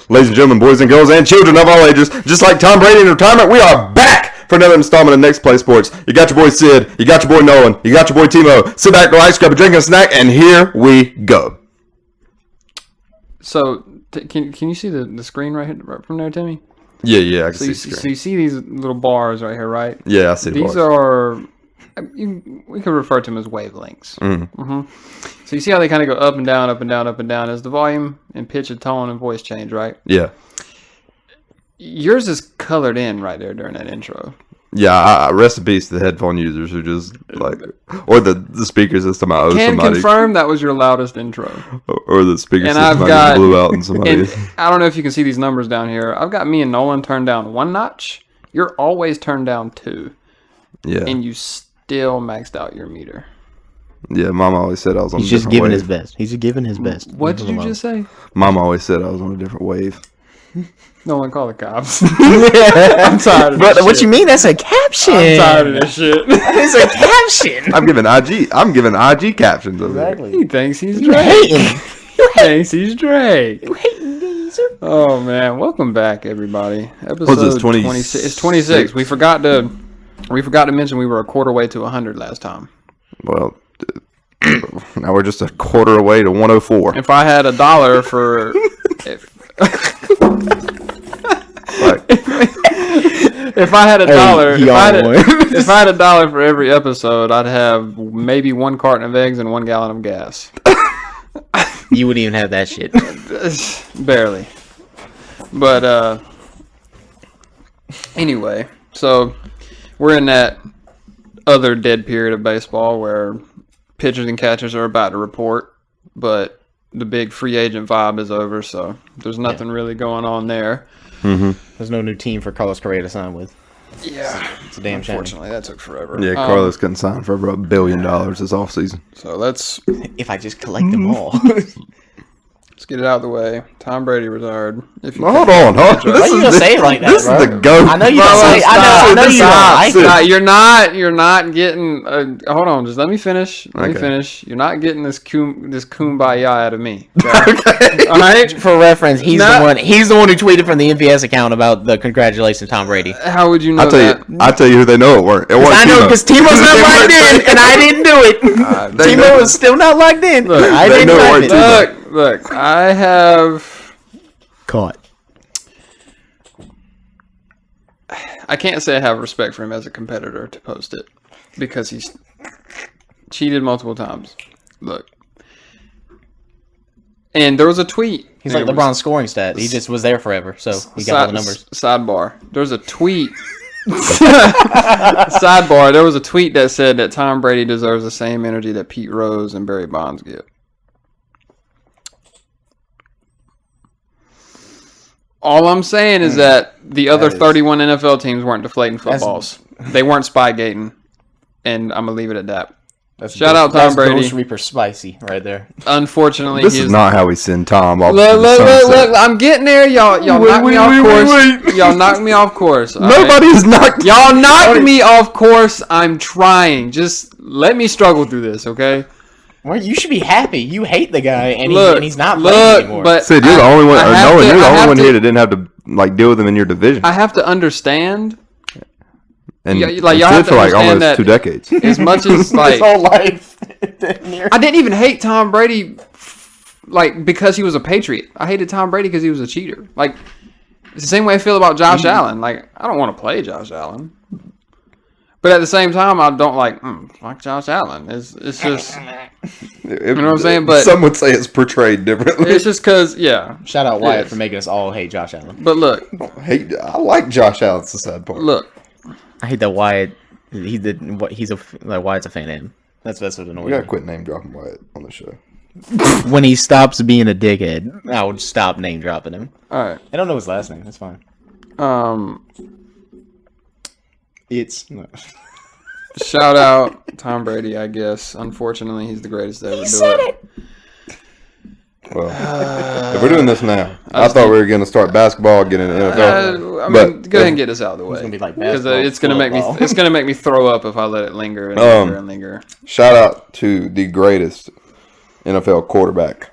Ladies and gentlemen, boys and girls, and children of all ages, just like Tom Brady in retirement, we are back for another installment of Next Play Sports. You got your boy Sid, you got your boy Nolan, you got your boy Timo. Sit back, relax, grab a drink and a snack, and here we go. So, can you see the screen right from there, Timmy? Yeah, I can see the screen. So you see these little bars right here, right? Yeah, I see the bars. These are, we could refer to them as wavelengths. So you see how they kind of go up and down, up and down, up and down as the volume and pitch and tone and voice change, right? Yeah. Yours is colored in right there during that intro. Yeah, rest in peace to the headphone users who just like, or the speaker system I owe somebody. Can confirm that was your loudest intro. Or the speaker and system I blew out in somebody. I don't know if you can see these numbers down here. I've got me and Nolan turned down 1 notch. You're always turned down 2. Yeah. And you still maxed out your meter. Yeah, Mom always said I was on a different wave. He's just giving his best. He's just giving his best. What did you just say? Mom always said I was on a different wave. No one call the cops. I'm tired of this shit. What you mean? That's a caption. I'm tired of this shit. It's a caption. I'm giving IG captions over Exactly. He thinks he's You Drake. hating. He thinks he's Drake. You hating, geezer. Oh man, welcome back, everybody. Episode What's this, 26. It's 26. We forgot to mention we were a quarter way to 100 last time. Well, now we're just a quarter away to 104. If I had $1 for if I had $1, if I had $1 for every episode, I'd have maybe 1 carton of eggs and 1 gallon of gas. You wouldn't even have that shit. Barely. But anyway, so we're in that other dead period of baseball where pitchers and catchers are about to report, but the big free agent vibe is over, so there's nothing really going on there. There's no new team for Carlos Correa to sign with. Yeah, it's a damn shame. Unfortunately, that took forever. Yeah, Carlos couldn't sign for about $1 billion this offseason. So let's If I just collect them all. get it out of the way. Tom Brady retired. If you Hold on. Why you gonna say it like that, This bro? is the GOAT. I know you don't say. I know you don't like it. You're not getting. Hold on, just let me finish. Let me finish. You're not getting this kumbaya out of me. Okay. All right. For reference, he's the one. He's the one who tweeted from the NPS account about the congratulations, Tom Brady. How would you know that? I'll tell you who they know it weren't. I know because Timo's not logged in, and I didn't do it. Timo is still not logged in. Look, I didn't type it. Look, I have caught. I can't say I have respect for him as a competitor to post it because he's cheated multiple times. Look. And there was a tweet. He's like LeBron's scoring stat. He just was there forever, so he got all the numbers. Sidebar. There's a tweet. Sidebar. There was a tweet that said that Tom Brady deserves the same energy that Pete Rose and Barry Bonds get. All I'm saying is that the other 31 NFL teams weren't deflating footballs. They weren't spygating. And I'm going to leave it at that. Shout out Tom Brady. Ghost Reaper spicy right there. Unfortunately, this is not how we send Tom off. Look, I'm getting there. Y'all knocked me off course. Y'all knocked me off course. Nobody is knocked. Y'all knocked me off course. I'm trying. Just let me struggle through this, okay? Well, you should be happy. You hate the guy, and he's not playing anymore. But Sid, you're the only one. You're the only one here that didn't have to deal with him in your division. I have to understand. And y'all have to for like understand almost 2 decades. As much as like his whole life. I didn't even hate Tom Brady because he was a Patriot. I hated Tom Brady because he was a cheater. Like it's the same way I feel about Josh Allen. Like I don't want to play Josh Allen. But at the same time, I don't like Josh Allen. It's just, you know what I'm saying? But some would say it's portrayed differently. It's just because, Shout out Wyatt for making us all hate Josh Allen. But look. I like Josh Allen. It's the sad part. Look. I hate that Wyatt, Wyatt's a fan of him. That's what annoys me. You gotta quit name dropping Wyatt on the show. When he stops being a dickhead, I would stop name dropping him. All right. I don't know his last name. That's fine. Shout out Tom Brady, I guess. Unfortunately, he's the greatest to ever do it. Well, if we're doing this now, I thought we were going to start basketball, get into NFL. Go ahead and get us out of the way. It's gonna be like because basketball. it's gonna make me throw up if I let it linger and linger and linger. Shout out to the greatest NFL quarterback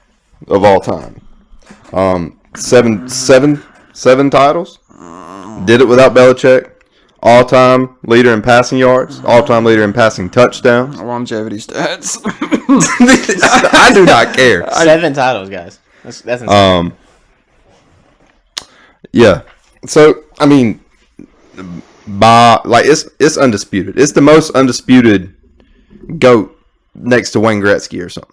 of all time. Seven titles. Did it without Belichick. All-time leader in passing yards. All-time leader in passing touchdowns. Longevity stats. I do not care. 7 titles, guys. That's insane. Yeah. So I mean, it's undisputed. It's the most undisputed GOAT next to Wayne Gretzky or something.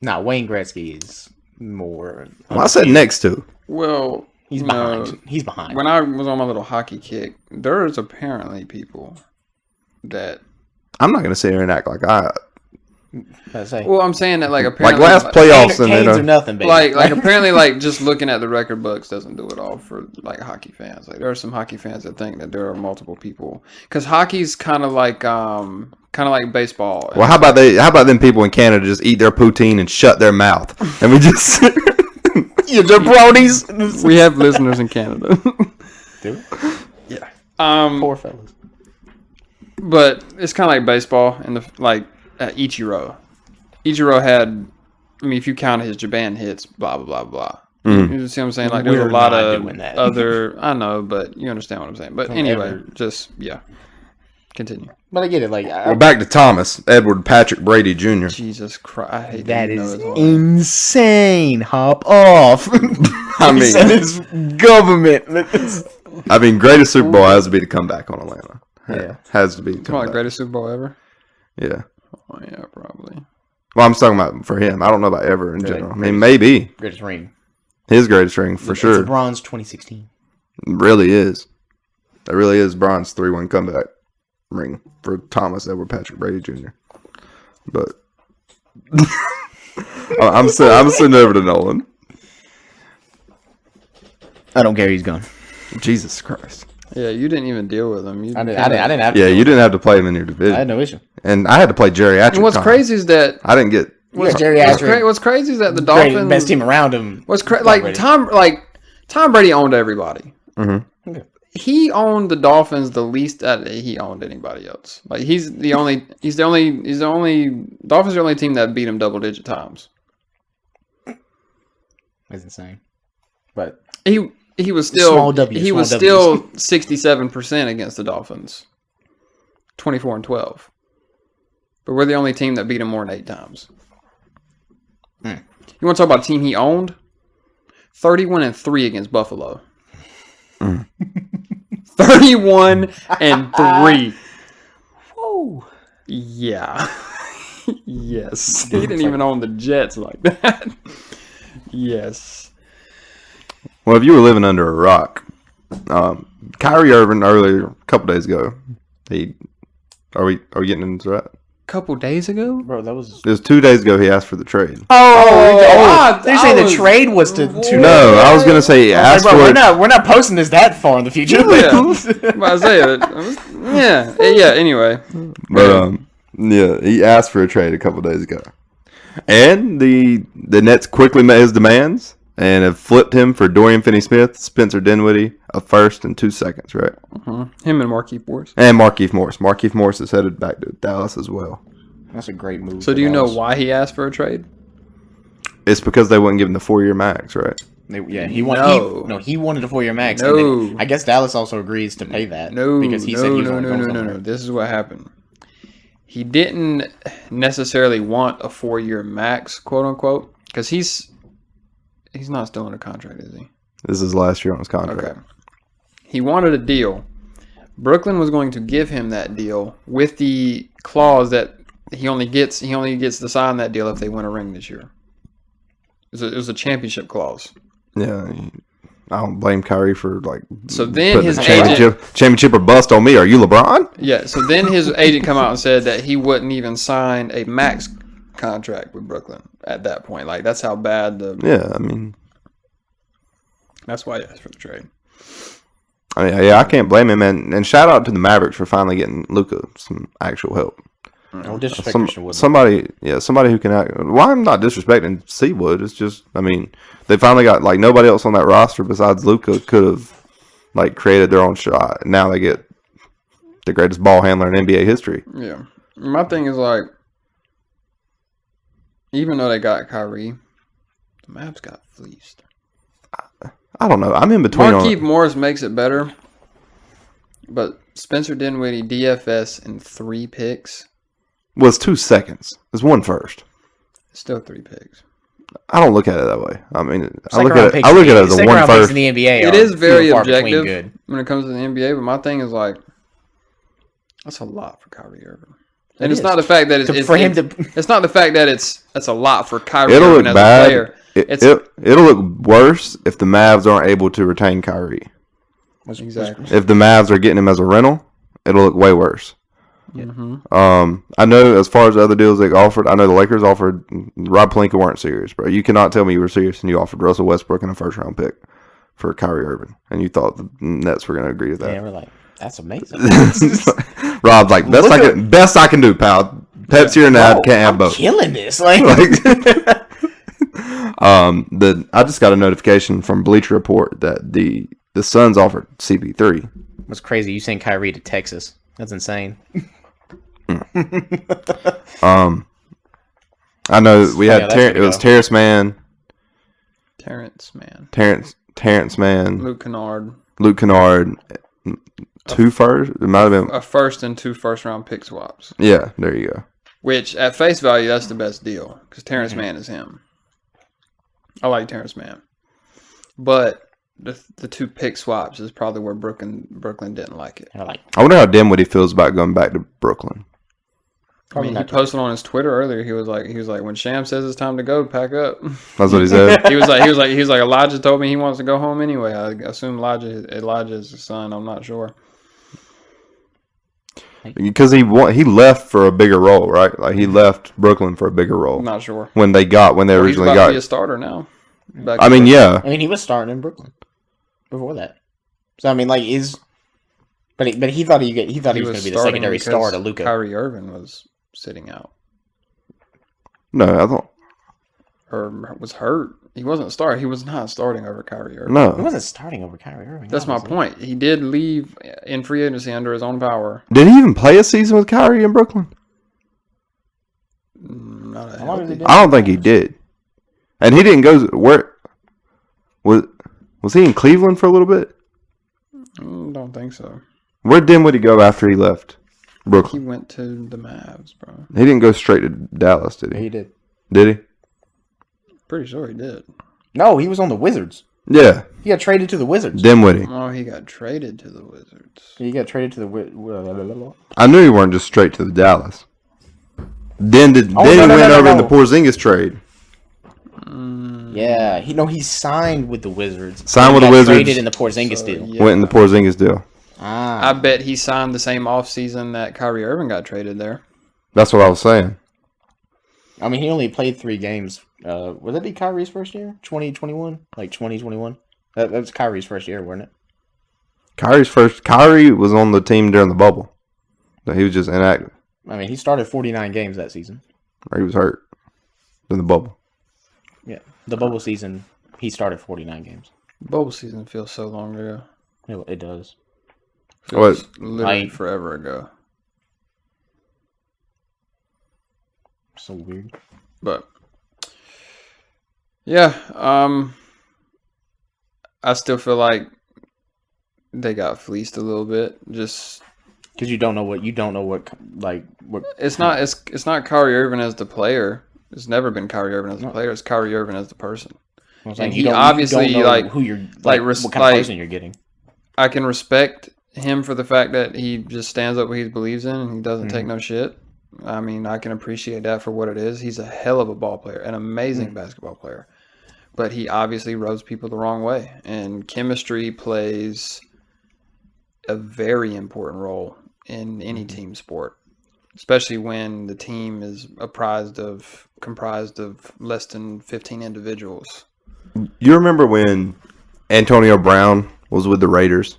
Nah, Wayne Gretzky is more. Well, I said next to. Well, He's behind. He's behind. When I was on my little hockey kick, there's apparently people that. I'm not gonna sit here and act like I. Well, I'm saying that like apparently last playoffs Canes or nothing, baby. Like apparently like just looking at the record books doesn't do it all for like hockey fans. Like there are some hockey fans that think that there are multiple people because hockey's kind of like baseball. Well, how about them people in Canada just eat their poutine and shut their mouth, and we just. You jabronis. We have listeners in Canada. Do we? Yeah. Poor fellas. But it's kind of like baseball and Ichiro. Ichiro had, I mean, if you count his Japan hits, blah blah blah blah. You see what I'm saying? Like there's We're a lot not of doing that. other. I know, but you understand what I'm saying. But anyway, just yeah. Continue. But I get it. Like We're back to Thomas Edward Patrick Brady Jr. Jesus Christ, I hate that to know is his whole- insane. Hop off. I mean- it's government. I mean, greatest Super Bowl has to be the comeback on Atlanta. Yeah. Has to be the Come on, comeback. greatest Super Bowl ever. Yeah. Oh yeah, probably. Well, I'm just talking about for him. I don't know about ever in general. I mean, maybe Greatest ring. his greatest ring for It's sure. a bronze 2016. Really is. That really is Bron's 3-1 comeback ring for Thomas Edward Patrick Brady Jr. But I'm sitting over to Nolan. I don't care. He's gone. Jesus Christ. Yeah, you didn't even deal with him. I didn't have to. Yeah, you didn't have to play him in your I had division. no issue. And I had to play geriatric. And what's time. crazy is that I didn't get. Yeah, geriatric. what's crazy is that the Great, Dolphins best team around him. What's crazy? Tom Brady. Tom Brady owned everybody. Mm-hmm. Okay. He owned the Dolphins the least that he owned anybody else. Like the only Dolphins are the only team that beat him double digit times. That's insane. But He was still Small W, he was small still 67% against the Dolphins. 24-12. But we're the only team that beat him more than 8 times. You want to talk about a team he owned? 31-3 against Buffalo. 31-3. whoa. Yeah. Yes. He didn't even own the Jets like that. Yes. Well, if you were living under a rock, Kyrie Irving earlier, a couple days ago, are we getting into that? Couple days ago? Bro, that was... It was 2 days ago he asked for the trade. They're saying the trade was to... No, I was gonna say he asked bro, for we're it. not posting this that far in the future. Yeah. Isaiah. Yeah, anyway. But yeah, he asked for a trade a couple days ago, and the Nets quickly met his demands and have flipped him for Dorian Finney-Smith, Spencer Dinwiddie, a first and 2 seconds, right? Him and Markieff Morris. And Markieff Morris. Markieff Morris is headed back to Dallas as well. That's a great move. So do you know why he asked for a trade? It's because they wouldn't give him the 4-year max, right? He wanted he wanted a 4-year max. No. And then I guess Dallas also agrees to pay that. Because he said he was No. This is what happened. He didn't necessarily want a 4-year max, quote unquote, because he's not still under contract, is he? This is last year on his contract. Okay. He wanted a deal. Brooklyn was going to give him that deal with the clause that he only gets to sign that deal if they win a ring this year. It was a championship clause. Yeah, I don't blame Kyrie for So then putting his the championship or bust on me. Are you LeBron? Yeah, so then his agent come out and said that he wouldn't even sign a max contract with Brooklyn at that point. Like, that's how bad Yeah, I mean... That's why he asked for the trade. I mean, yeah, I can't blame him. And shout out to the Mavericks for finally getting Luka some actual help. No disrespect Christian Wood. Somebody who can act. Well, I'm not disrespecting Seawood. It's just, I mean, they finally got, nobody else on that roster besides Luka could have, created their own shot. Now they get the greatest ball handler in NBA history. Yeah. My thing is, even though they got Kyrie, The Mavs got fleeced. I don't know. I'm in between. Markieff Morris makes it better, but Spencer Dinwiddie DFS in 3 picks. Was 2 seconds. It's 1 first. Still 3 picks. I don't look at it that way. I mean, I look Second-round at it as a second 1 round picks first. in the NBA It are is very few and far between objective good. when it comes to the NBA, but my thing is like, that's a lot for Kyrie Irving. And it's is. not the fact that it's not the fact that it's a lot for Kyrie It'll Irving look as bad. a player. It'll look worse if the Mavs aren't able to retain Kyrie. Exactly. If the Mavs are getting him as a rental, it'll look way worse. I know as far as other deals they offered, I know the Lakers offered Rob Pelinka weren't serious, bro. You cannot tell me you were serious and you offered Russell Westbrook and a first round pick for Kyrie Irving, and you thought the Nets were going to agree with that. Yeah, we're like, that's amazing. Rob's like, best I can do, pal. Pepsi or Nab, can't have both. Killing this, like. I just got a notification from Bleacher Report that the Suns offered CP3. What's crazy? You sent Kyrie to Texas. That's insane. I know we had it was Terrence Mann, Terrence Mann, Luke Kennard, 2 first. It might have been a first and 2 first round pick swaps. Yeah, there you go. Which at face value, that's the best deal because Terrence Mann is him. I like Terrence Mann, but the 2 pick swaps is probably where Brooklyn didn't like it. I wonder how Dinwiddie feels about going back to Brooklyn. I mean, he posted on his Twitter earlier. He was like, when Sham says it's time to go, pack up. That's what he said. he was like, Elijah told me he wants to go home anyway. I assume Elijah is his son. I'm not sure. Because he left for a bigger role, right? Like he left Brooklyn for a bigger role. I'm not sure when they originally he's about got. To be a starter now. I mean, yeah. I mean, he was starting in Brooklyn before that. So I mean, like, but he thought he was going to be the secondary star to Luka. Kyrie Irving was sitting out. No, I thought. Or was hurt. He wasn't starting. He was not starting over Kyrie Irving. No, he wasn't starting over Kyrie Irving. That's my point. He did leave in free agency under his own power. Did he even play a season with Kyrie in Brooklyn? I don't think he did. And he didn't go where. Was he in Cleveland for a little bit? Don't think so. Where Dinwiddie go after he left Brooklyn? He went to the Mavs, bro. He didn't go straight to Dallas, did he? He did. Did he? Pretty sure he did. No, he was on the Wizards. Yeah. He got traded to the Wizards. Dinwiddie. Oh, he got traded to the Wizards. He got traded to the I knew he weren't just straight to the Dallas. Then he went over in the Porzingis trade. Yeah, he signed with the Wizards. Signed with the Wizards. Traded in the Porzingis deal. Yeah. Went in the Porzingis deal. I bet he signed the same offseason that Kyrie Irving got traded there. That's what I was saying. I mean, he only played 3 games. Was that Kyrie's first year? 2021? Like 2021? That was Kyrie's first year, wasn't it? Kyrie was on the team during the bubble. He was just inactive. I mean, he started 49 games that season. Or he was hurt in the bubble. Yeah. The bubble season, he started 49 games. Bubble season feels so long ago. It does. Feels literally forever ago. So weird. But yeah, I still feel like they got fleeced a little bit, just because you don't know what It's not Kyrie Irving as the player. It's never been Kyrie Irving as the player. It's Kyrie Irving as the person. And he obviously you don't know who you're what kind of person you're getting. I can respect him for the fact that he just stands up what he believes in and he doesn't take no shit. I mean, I can appreciate that for what it is. He's a hell of a ball player, an amazing basketball player. But he obviously rubs people the wrong way. And chemistry plays a very important role in any team sport, especially when the team is comprised of less than 15 individuals. You remember when Antonio Brown was with the Raiders?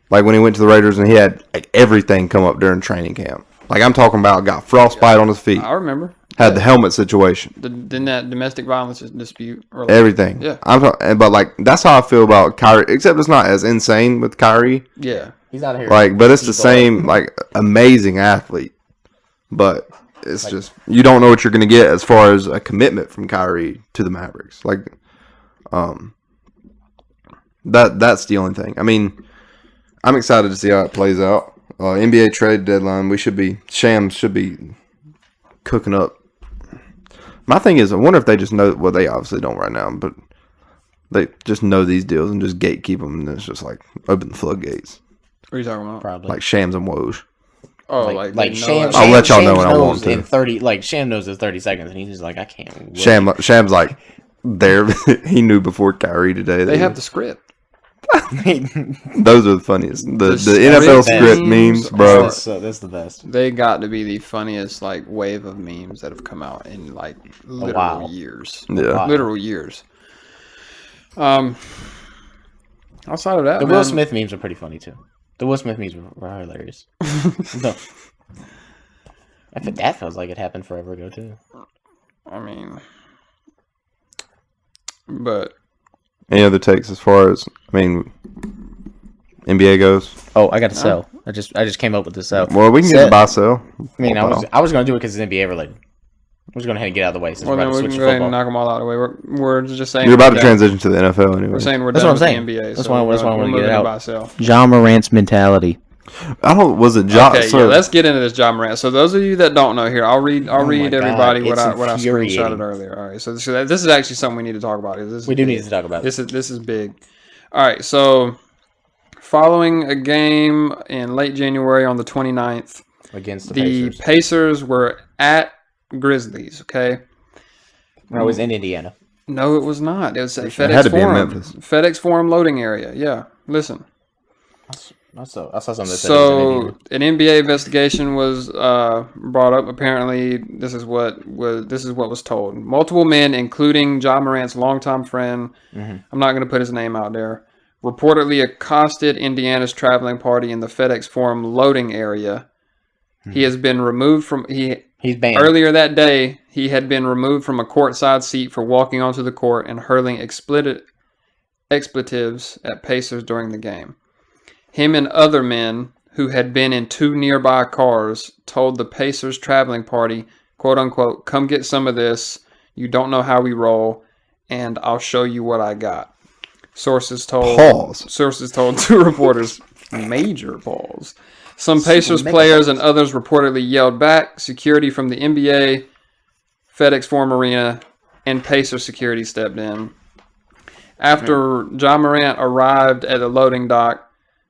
Like when he went to the Raiders and he had like everything come up during training camp. Like I'm talking about got frostbite on his feet. I remember. Had the helmet situation. Didn't that domestic violence dispute? Everything. Yeah. But like that's how I feel about Kyrie. Except it's not as insane with Kyrie. Yeah. He's out of here. Like, but it's the same. Like, amazing athlete. But it's just you don't know what you're going to get as far as a commitment from Kyrie to the Mavericks. Like, that's the only thing. I mean, I'm excited to see how it plays out. NBA trade deadline, Shams should be cooking up. My thing is, I wonder if they just know. Well, they obviously don't right now, but they just know these deals and just gatekeep them, and it's just like open the floodgates. What are you talking about? Probably. Like Shams and Woj. Oh, like Shams. I'll let y'all know Shams when I want knows to. In 30, like Sham knows in 30 seconds, and he's just like, I can't. Wait. Shams like there. He knew before Kyrie today. They have the script. Those are the funniest. The script NFL script memes, bro. That's the best. They got to be the funniest like wave of memes that have come out in like literal years. Yeah, literal years. Outside of that, the Will Smith memes are pretty funny too. The Will Smith memes were hilarious. No. That feels like it happened forever ago too. I mean, but any other takes as far as NBA goes? Oh, I got to sell. I just came up with this sell. Well, we can get the buy sell. I mean, I was going to do it because it's NBA related. I was going to head and get out of the way since well, we're then about to we switch can to go ahead and football. knock them all out of the way. We're just saying You're about to transition to the NFL anyway. We're saying we're That's done what I'm with saying. the NBA. That's why I want to get it out. Buy sell. Ja Morant's mentality. Was it Ja? Okay, let's get into this Ja Morant. So those of you that don't know here, I'll read everybody what I screenshotted earlier. All right, so this is actually something we need to talk about. We do need to talk about this. This is big. All right, so following a game in late January on the 29th against the Pacers were at Grizzlies. Okay, no, it was in Indiana. No, it was not. It was at It had to FedEx be in Forum. Memphis. FedEx Forum loading area. Yeah, listen. I saw something that said So an NBA investigation was brought up. Apparently, this is what was told. Multiple men, including Ja Morant's longtime friend, I'm not going to put his name out there, reportedly accosted Indiana's traveling party in the FedEx Forum loading area. He has been removed from he's banned. Earlier that day, he had been removed from a courtside seat for walking onto the court and hurling expletives at Pacers during the game. Him and other men who had been in two nearby cars told the Pacers traveling party, quote unquote, come get some of this. You don't know how we roll, and I'll show you what I got. Sources told two reporters, major pause. Some Pacers players and others reportedly yelled back. Security from the NBA, FedEx Forum Arena, and Pacers security stepped in. After Ja Morant arrived at the loading dock,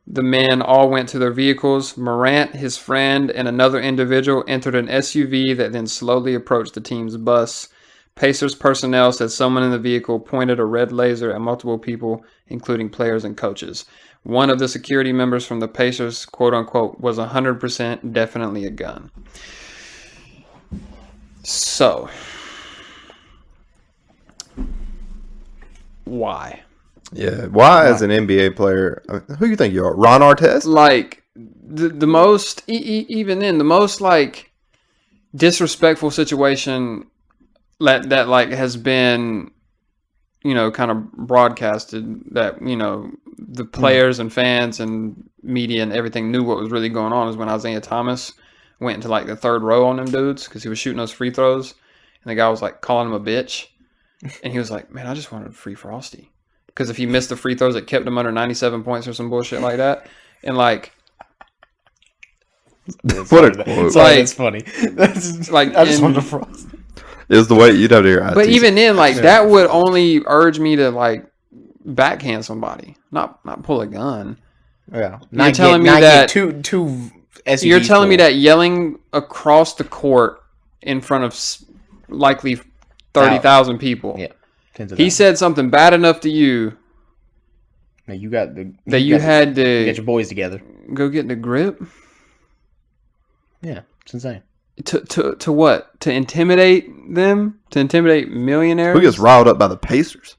the men all went to their vehicles. Morant, his friend, and another individual entered an SUV that then slowly approached the team's bus. Pacers personnel said someone in the vehicle pointed a red laser at multiple people, including players and coaches. One of the security members from the Pacers, quote unquote, was 100% definitely a gun. So, why? Yeah, why as an NBA player? Who do you think you are, Ron Artest? Like the most, even then, the most like disrespectful situation that like has been, kind of broadcasted that the players and fans and media and everything knew what was really going on is when Isaiah Thomas went into like the third row on them dudes because he was shooting those free throws and the guy was like calling him a bitch and he was like, man, I just wanted free Frosty. Because if he missed the free throws, it kept him under 97 points or some bullshit like that. And like, what a quote! That's funny. That's like, I just wanted to frost. It was the way you'd have to hear. But even then, like that would only urge me to like backhand somebody, not pull a gun. Yeah, you're telling me that two SUVs you're telling me that yelling across the court in front of likely 30,000 people. Yeah. He said something bad enough to you that you had to get your boys together. Go get the grip. Yeah, it's insane. To what? To intimidate them? To intimidate millionaires? Who gets riled up by the Pacers?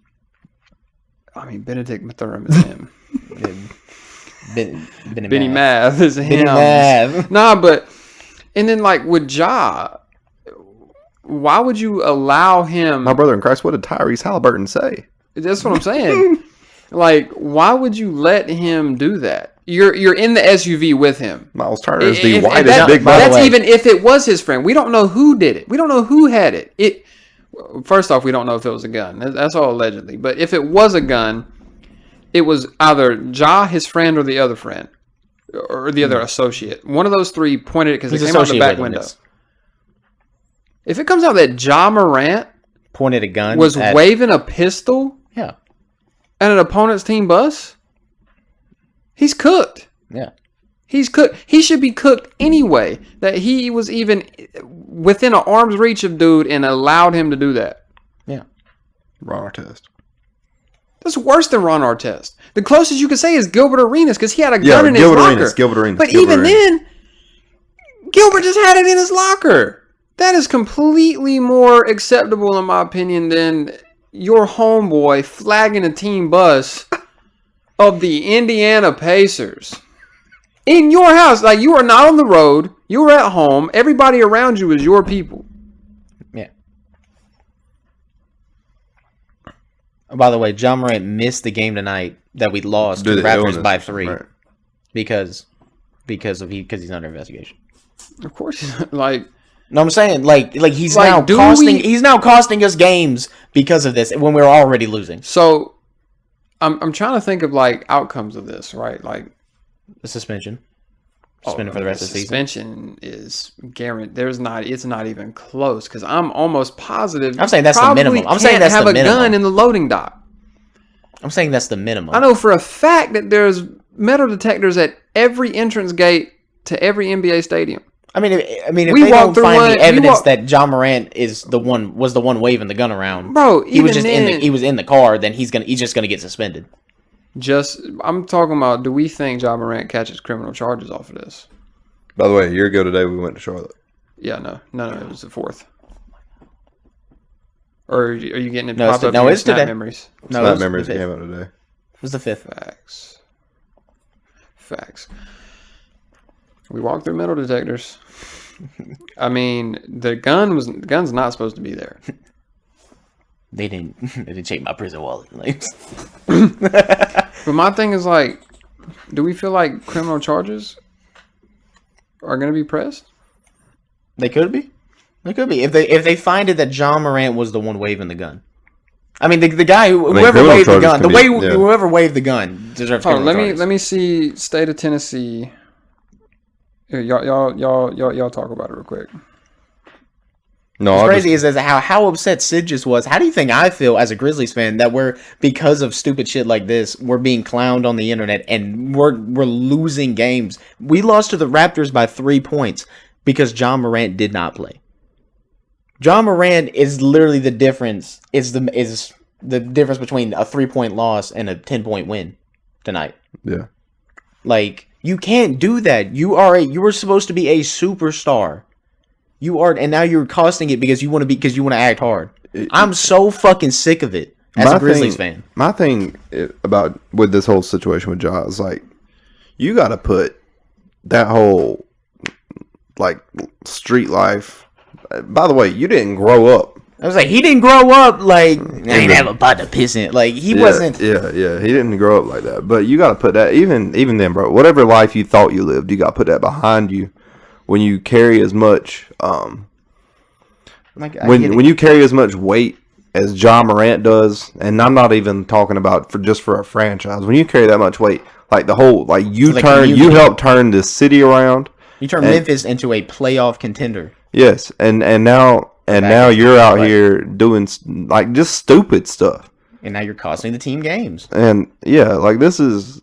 I mean, Benedict Mathurin is him. Benny Math is him. Math. Nah, but and then like with Ja. Why would you allow him? My brother in Christ, what did Tyrese Halliburton say? That's what I'm saying. Like, why would you let him do that? you're in the SUV with him. Miles Turner is the If whitest that- big That's brother. even if it was his friend. We don't know who did it. We don't know who had it. First off, we don't know if it was a gun. That's all allegedly. But if it was a gun, it was either Ja, his friend, or the other friend, or the other associate. One of those three pointed it because it He's came out the back associated with window. this. If it comes out that Ja Morant Pointed a gun. was waving a pistol Yeah. at an opponent's team bus, he's cooked. Yeah. He's cooked. He should be cooked anyway. That he was even within an arm's reach of dude and allowed him to do that. Yeah. Ron Artest. That's worse than Ron Artest. The closest you could say is Gilbert Arenas because he had a Yeah, gun in Gilbert his locker. Arenas, Gilbert Arenas, But Gilbert even Arenas. then, Gilbert just had it in his locker. That is completely more acceptable, in my opinion, than your homeboy flagging a team bus of the Indiana Pacers. In your house. Like, you are not on the road. You were at home. Everybody around you is your people. Yeah. By the way, Ja Morant missed the game tonight that we lost to Due the to Raptors illness, by 3 right. because he's under investigation. Of course. Like, No, I'm saying like he's Like, now do costing we- he's now costing us games because of this when we're already losing. so I'm trying to think of, like, outcomes of this, right? Like, The suspension. Suspended for the rest of the season. suspension is guaranteed. It's not even close because I'm almost positive. I'm saying that's the probably minimum. I'm saying can't that's have the a minimum. gun in the loading dock. I'm saying that's the minimum. I know for a fact that there's metal detectors at every entrance gate to every NBA stadium. I mean, if We they walked don't through find one- the we evidence walked- that Ja Morant was the one waving the gun around, Bro, he was even just then, he was in the car, then he's just gonna get suspended. I'm talking about, do we think Ja Morant catches criminal charges off of this? By the way, a year ago today, we went to Charlotte. Yeah, no, it was the 4th. Or are you getting it No, popped up no, in your it's Snap today. memories? No, Snap it was memories the came 5th. out today. It was the 5th. Facts. We walked through metal detectors. I mean, the gun's not supposed to be there. They didn't check my prison wallet. Like, But my thing is, like, do we feel like criminal charges are going to be pressed? they could be. They could be if they find it that Ja Morant was the one waving the gun. I mean, the guy whoever criminal waved the charges gun, can be- yeah. whoever waved the gun deserves Hold on, criminal charges. let me see state of Tennessee. Here, y'all talk about it real quick. No, What's I'll crazy just- is how upset Sid just was. How do you think I feel as a Grizzlies fan that we're, because of stupid shit like this, we're being clowned on the internet and we're losing games? We lost to the Raptors by 3 points because Ja Morant did not play. Ja Morant is literally the difference. Is the difference between a 3-point loss and a 10-point win tonight. yeah. Like, you can't do that. You were supposed to be a superstar. You are, and now you're costing it because you want to act hard. I'm so fucking sick of it as a Grizzlies fan. My thing about with this whole situation with Ja is like, you got to put that whole like street life. By the way, you didn't grow up. I was like, he didn't grow up like I ain't have a pot to piss in. Like he wasn't. Yeah. He didn't grow up like that. But you got to put that even then, bro. Whatever life you thought you lived, you got to put that behind you. When you carry as much, when you carry as much weight as Ja Morant does, and I'm not even talking about for a franchise. When you carry that much weight, like the whole, like you helped turn this city around. You turned Memphis into a playoff contender. Yes, and now you're out here doing like just stupid stuff. And now you're costing the team games. And yeah, like this is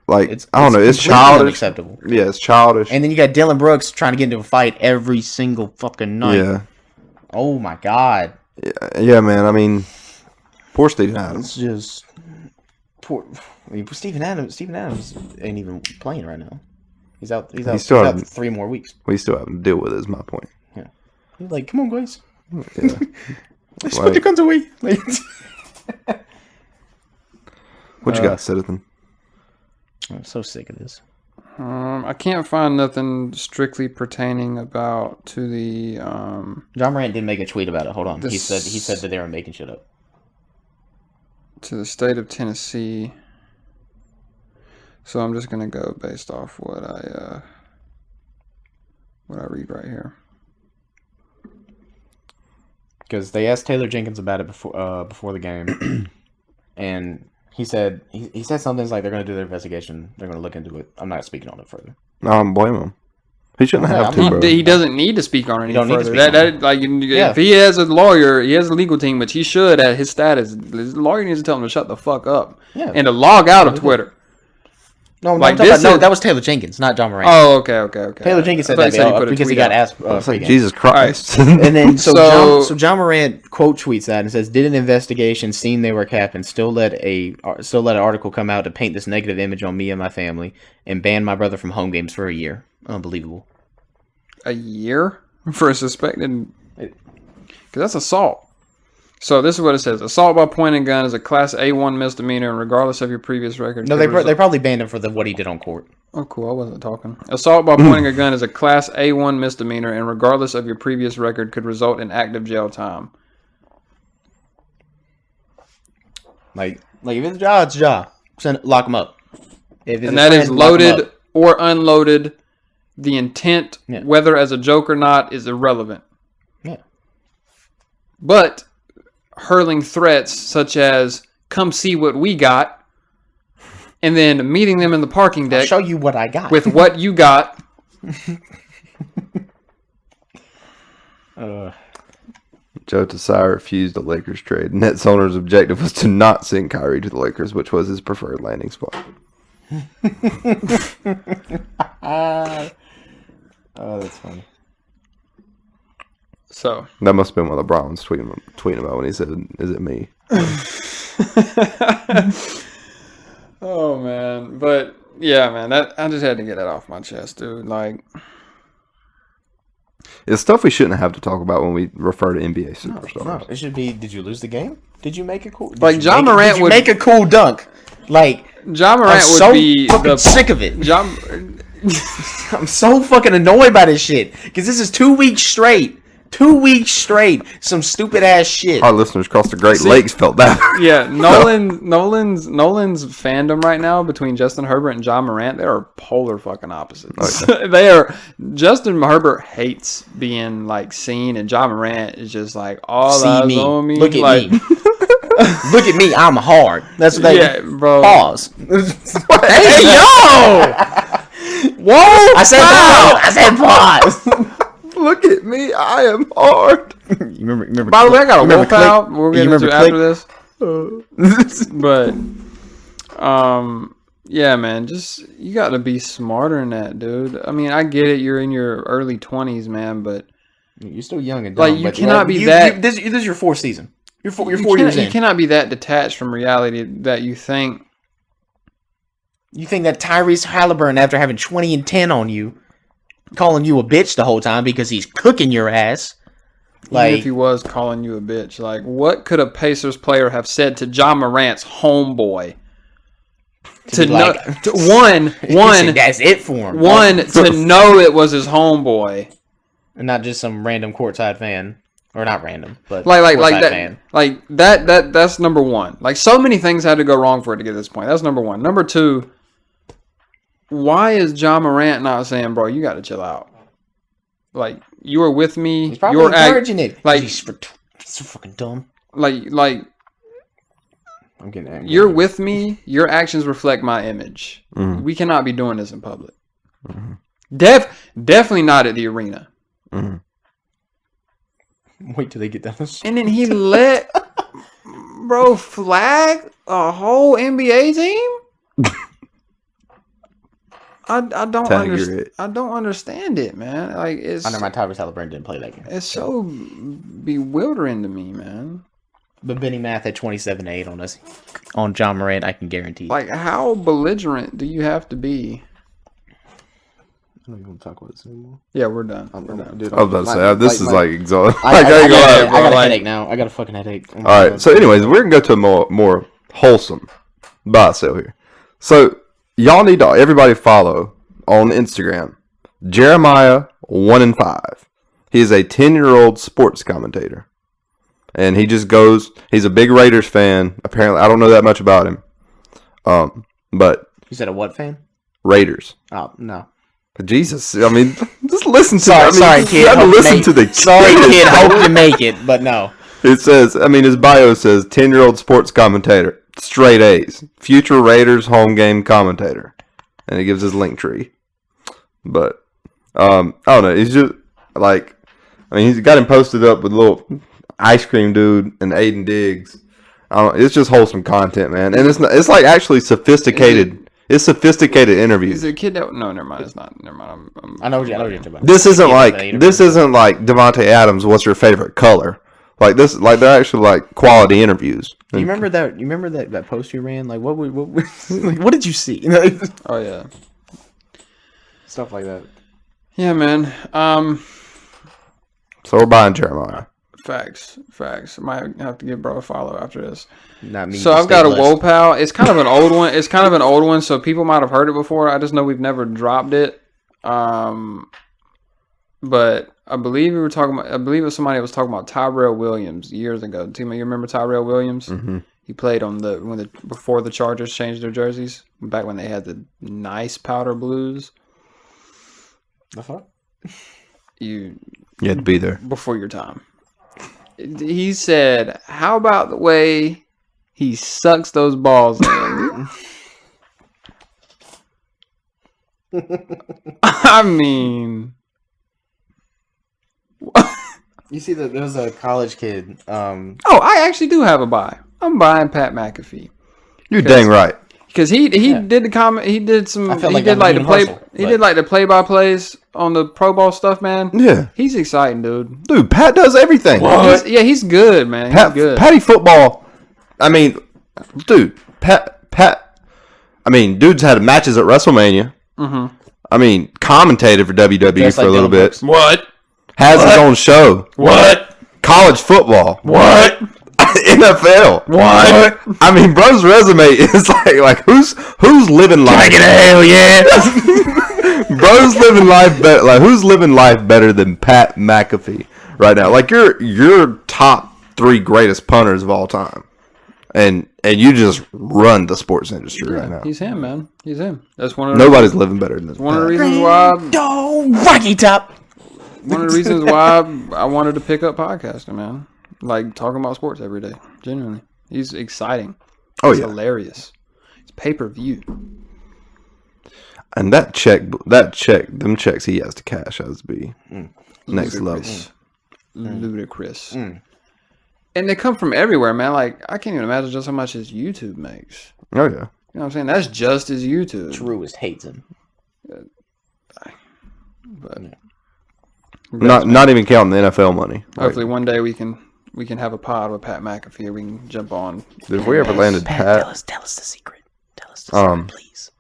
like I don't know, it's completely childish. unacceptable. Yeah, it's childish. And then you got Dylan Brooks trying to get into a fight every single fucking night. Yeah. Oh my god. Yeah, man. I mean, poor Steven Adams. It's just poor. I mean, Steven Adams ain't even playing right now. He's out. He's out 3 more weeks. We still have to deal with it, is my point. Yeah. He's like, come on, guys. Yeah. Let's put the guns away. Like, What you got, Citizen? I'm so sick of this. I can't find nothing strictly pertaining to the John Morant did make a tweet about it. Hold on. He This- said that they were making shit up. to the state of Tennessee. So I'm just gonna go based off what I read right here. Because they asked Taylor Jenkins about it before the game, and he said something like they're going to do their investigation. They're going to look into it. I'm not speaking on it further. No, I don't blame him. He shouldn't Okay, have to, bro. He doesn't need to speak on it any don't need to further. speak on it. If he has a lawyer, he has a legal team, which he should at his status. His lawyer needs to tell him to shut the fuck up and to log out of Twitter. No, Like, that was Taylor Jenkins, not Ja Morant. Oh, okay. Taylor Jenkins said I that thought you said he put a because he tweet got out. asked. It's like, pregame. Jesus Christ. And then So- Ja Morant quote tweets that and says, "Did an investigation, seen they were capping, still let an article come out to paint this negative image on me and my family, and ban my brother from home games for a year. Unbelievable." A year for a suspected, because that's assault. So this is what it says: assault by pointing gun is a class A1 misdemeanor, and regardless of your previous record. No, they probably banned him for what he did on court. Oh, cool. I wasn't talking. Assault by pointing a gun is a class A1 misdemeanor, and regardless of your previous record, could result in active jail time. Like if it's Ja, it's Ja. Lock him up. If it's And his that is friend, lock him loaded up. or unloaded. The intent, Yeah. whether as a joke or not, is irrelevant. Yeah. But hurling threats such as "come see what we got," and then meeting them in the parking I'll deck show you what I got. with what you got. Joe Tsai refused a Lakers trade. Nets owner's objective was to not send Kyrie to the Lakers, which was his preferred landing spot. Oh, that's funny. So That must have been what LeBron was tweeting about when he said, "Is it me?" oh man, but yeah, man, that I just had to get that off my chest, dude. Like, It's stuff we shouldn't have to talk about when we refer to NBA superstars. No, it should be. Did you lose the game? Did you make a cool? Like, Ja Morant did you would make a cool dunk. Like Ja Morant I'm would so be fucking the sick of it. Ja, I'm so fucking annoyed by this shit because this is 2 weeks straight. 2 weeks straight. Some stupid ass shit. Our listeners across the Great Lakes felt that. yeah, Nolan's fandom right now between Justin Herbert and Ja Morant, they are polar fucking opposites. They are. Justin Herbert hates being like seen, and Ja Morant is just like all See eyes me. on me. Look at like, me. Look at me. I'm hard. That's what they. Yeah, bro. Pause. Hey yo! Whoa! I said pause. I said pause. Look at me, I am hard. You remember? By the way, I got a remember wolf Click? out. We'll get You into remember after this. But, yeah, man, just you got to be smarter than that, dude. I mean, I get it. You're in your early 20s, man, but You're still young and dumb. like you but cannot be that. This is your fourth season. You're 4 you years in. You cannot be that detached from reality that you think. You think that Tyrese Halliburton, after having 20 and 10 on you, calling you a bitch the whole time because he's cooking your ass. Even if he was calling you a bitch, like what could a Pacers player have said to Ja Morant's homeboy? To know, like, one, that's it for him. to know it was his homeboy. And not just some random courtside fan. Or not random, but Like courtside that, fan. like that's number one. Like so many things had to go wrong for it to get to this point. That's number one. Number two, why is Ja Morant not saying, "Bro, you got to chill out"? Like you were with me. He's probably encouraging it. Like he's so fucking dumb. like I'm getting angry. you're with me. Your actions reflect my image. Mhm. We cannot be doing this in public. Mhm. Definitely not at the arena. Mm-hmm. Wait till they get down this. And then he let bro flag a whole NBA team. I don't understand. I don't understand it, man. Like it's Under my Tyrese Halliburton didn't play that game. it's so bewildering to me, man. But Benny Math had 27-8 on us. On Ja Morant, I can guarantee. Like how belligerent do you have to be? I don't even want to talk about this anymore. Yeah, we're done. We're done. Dude, I was about to say, this is like exhausting. I got a like- headache now. I got a fucking headache. All right. So, anyways, we're gonna go to a more wholesome buy sale here. So, y'all need to everybody follow on Instagram Jeremiah 1-5. He is a 10-year-old sports commentator, and he just goes. He's a big Raiders fan. Apparently, I don't know that much about him. But You said a what fan? Raiders. Oh no. Jesus, I mean, just listen to. Sorry, kid. You got to listen to the. Sorry, kid. Hope you make it, but no. It says, I mean, his bio says 10-year-old sports commentator, straight A's, future Raiders home game commentator, and he gives his link tree. But I don't know. He's just like, I mean, he's got him posted up with a little ice cream dude and Aiden Diggs. It's just wholesome content, man, and it's like actually sophisticated. It's sophisticated interviews. Is it a kid that? No, never mind. It's not. Never mind. I know what you're talking about. This isn't like Devontae Adams. What's your favorite color? Like this, like they're actually like quality interviews. You remember that? You remember that post you ran? Like what like, what did you see? Oh yeah, Stuff like that. yeah, man. So we're buying Jeremiah. Facts. I might have to give bro a follow after this. Not me. So I've got a Woe Pal. It's kind of an old one. So people might have heard it before. I just know we've never dropped it. But I believe it was somebody that was talking about Tyrell Williams years ago. Timo, you remember Tyrell Williams? Mm-hmm. He played on before the Chargers changed their jerseys, back when they had the nice powder blues. The fuck? You had to be there Before your time. He said, "How about the way he sucks those balls in?" I mean, You see that there was a college kid. I actually do have a buy. I'm buying Pat McAfee. You're dang right. Because he did the comment. He did some. I felt He like did I'm like the play. Universal, He but- did like the play-by-plays on the Pro Bowl stuff, man. Yeah, He's exciting, dude. dude, Pat does everything. He's good, man. He's good. Patty football. I mean, dude, Pat. I mean, dude's had matches at WrestleMania. Mm-hmm. I mean, commentated for WWE Just for like a little Dylan bit. Brooks. What? Has his own show. What? College football. What? NFL. What? I mean, bro's resume is like who's living life? Can I get a hell yeah? Bro's living life better. Like who's living life better than Pat McAfee right now? Like you're top 3 greatest punters of all time, and you just run the sports industry right now. He's him, man. He's him. That's one of the Nobody's living better than this. one of the reasons why. Rocky Top. One of the reasons why I wanted to pick up podcasting, man. Like talking about sports every day. Genuinely, he's exciting. Oh He's yeah, hilarious. It's pay-per-view. and them checks he has to cash has to be next level. Ludicrous. And they come from everywhere, man. Like I can't even imagine just how much his YouTube makes. Oh yeah. You know what I'm saying? That's just his YouTube. Truist hates him. But Not even counting the NFL money. hopefully one day we can have a pod with Pat McAfee. We can jump on. If we ever landed Pat, Tell us the secret. Tell us the secret, please.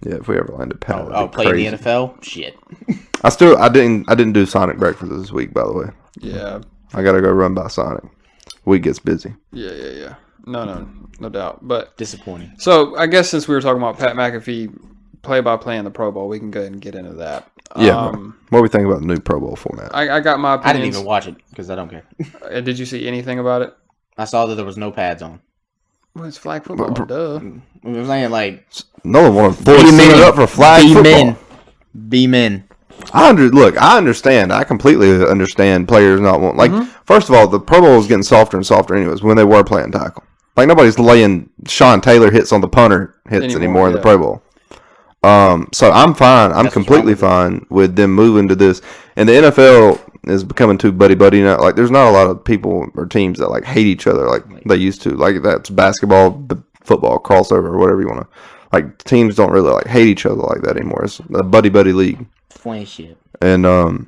yeah, if we ever landed Pat, Oh, play in the NFL? Shit. I didn't do Sonic breakfast this week, by the way. Yeah. I gotta go run by Sonic. Week gets busy. Yeah. No doubt. But Disappointing. so I guess since we were talking about Pat McAfee play-by-play in the Pro Bowl, we can go ahead and get into that. Yeah. What do we think about the new Pro Bowl format? I got my I opinions. didn't even watch it because I don't care. Did you see anything about it? I saw that there was no pads on. Well, it's flag football. Duh. I'm saying like No one wanted to set it up for flag football. Be men. I understand. I completely understand players not wanting. First of all, the Pro Bowl is getting softer and softer anyways when they were playing tackle. Like nobody's laying Sean Taylor hits on the punter hits anymore in the Pro Bowl. So I'm fine. I'm completely fine with them moving to this. And the NFL is becoming too buddy now. Like there's not a lot of people or teams that like hate each other like they used to. Like that's basketball, football, crossover, or whatever you want to. Like teams don't really like hate each other like that anymore. It's a buddy league. Friendship. And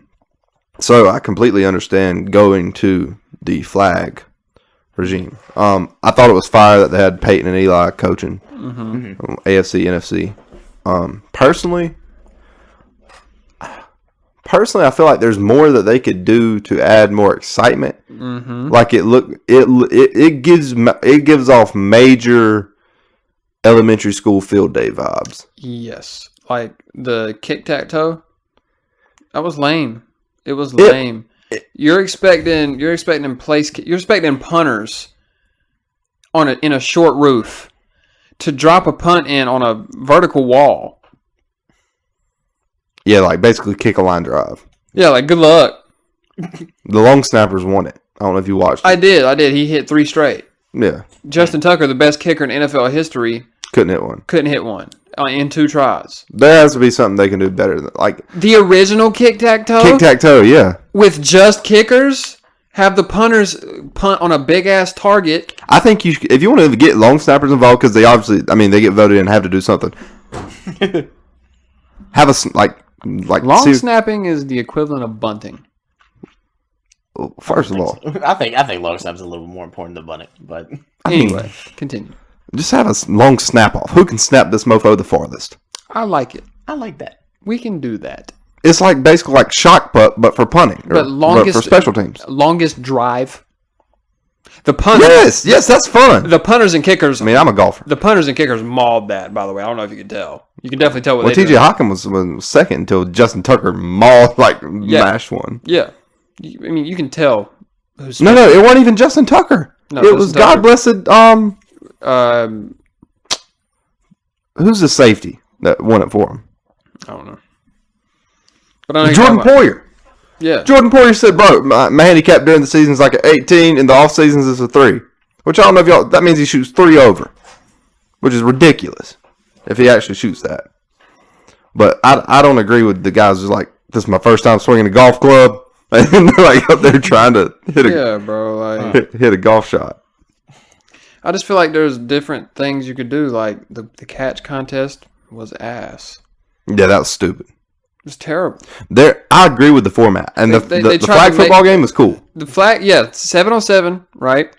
so I completely understand going to the flag regime. I thought it was fire that they had Peyton and Eli coaching AFC, NFC. Personally, I feel like there's more that they could do to add more excitement. Like it gives off major elementary school field day vibes. Yes, like the kick-tac-toe. That was lame. It was lame. You're expecting punters in a short roof to drop a punt in on a vertical wall. Yeah, like basically kick a line drive. Yeah, like good luck. The long snappers won it. I don't know if you watched it. I did. He hit 3 straight. Yeah. Justin Tucker, the best kicker in NFL history, Couldn't hit one. couldn't hit one in 2 tries. There has to be something they can do better than like The original kick-tac-toe kick-tac-toe, yeah. with just kickers, have the punters punt on a big-ass target. I think if you want to get long snappers involved, because they obviously, I mean, they get voted in and have to do something. Have a, like Long snapping is the equivalent of bunting. First of all, I think long snap's a little more important than bunting, but Anyway, continue. Just have a long snap off. Who can snap this mofo the farthest? I like it. I like that. We can do that. It's like basically like shock putt, but for punting. But longest for special teams. Longest drive. The punters. Yes, that's fun. The punters and kickers. I mean, I'm a golfer. The punters and kickers mauled that. By the way, I don't know if you can tell. You can definitely tell what Well, they T.J. Hawkins was second until Justin Tucker mashed one. Yeah, I mean you can tell. No, it wasn't even Justin Tucker. No, it was God blessed. Who's the safety that won it for him? I don't know. But I know Jordan Poyer. Yeah. Jordan Poyer said, bro, my handicap during the season is like an 18, in the off seasons is a 3. Which I don't know if y'all, that means he shoots 3 over. Which is ridiculous. If he actually shoots that. But I don't agree with the guys who's like, this is my first time swinging a golf club. And they're like up there trying to hit a golf shot. I just feel like there's different things you could do. Like the catch contest was ass. Yeah, that was stupid. It was terrible. I agree with the format. And the flag football game was cool. The flag, 7-on-7, right?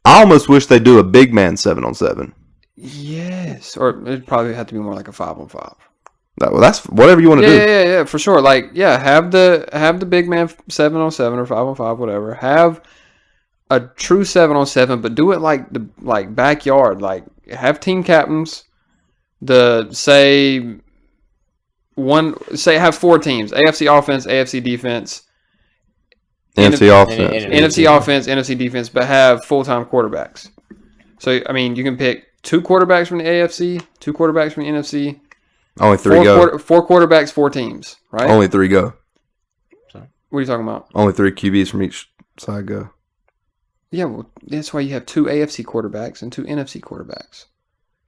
I almost wish they do a big man 7-on-7. Yes. Or it'd probably have to be more like a 5-on-5. That's whatever you want to do. Yeah, for sure. Like, have the big man 7-on-7 or 5-on-5, whatever. Have a true 7-on-7, but do it like the backyard. Like, have team captains. Have 4 teams: AFC offense, AFC defense, NFC offense, NFC offense, NFC defense, but have full-time quarterbacks. So I mean, you can pick 2 quarterbacks from the AFC, 2 quarterbacks from the NFC. Only 3 go. 4 quarterbacks, 4 teams, right? Only 3 go. What are you talking about? Only 3 QBs from each side go. Yeah, well, that's why you have 2 AFC quarterbacks and 2 NFC quarterbacks.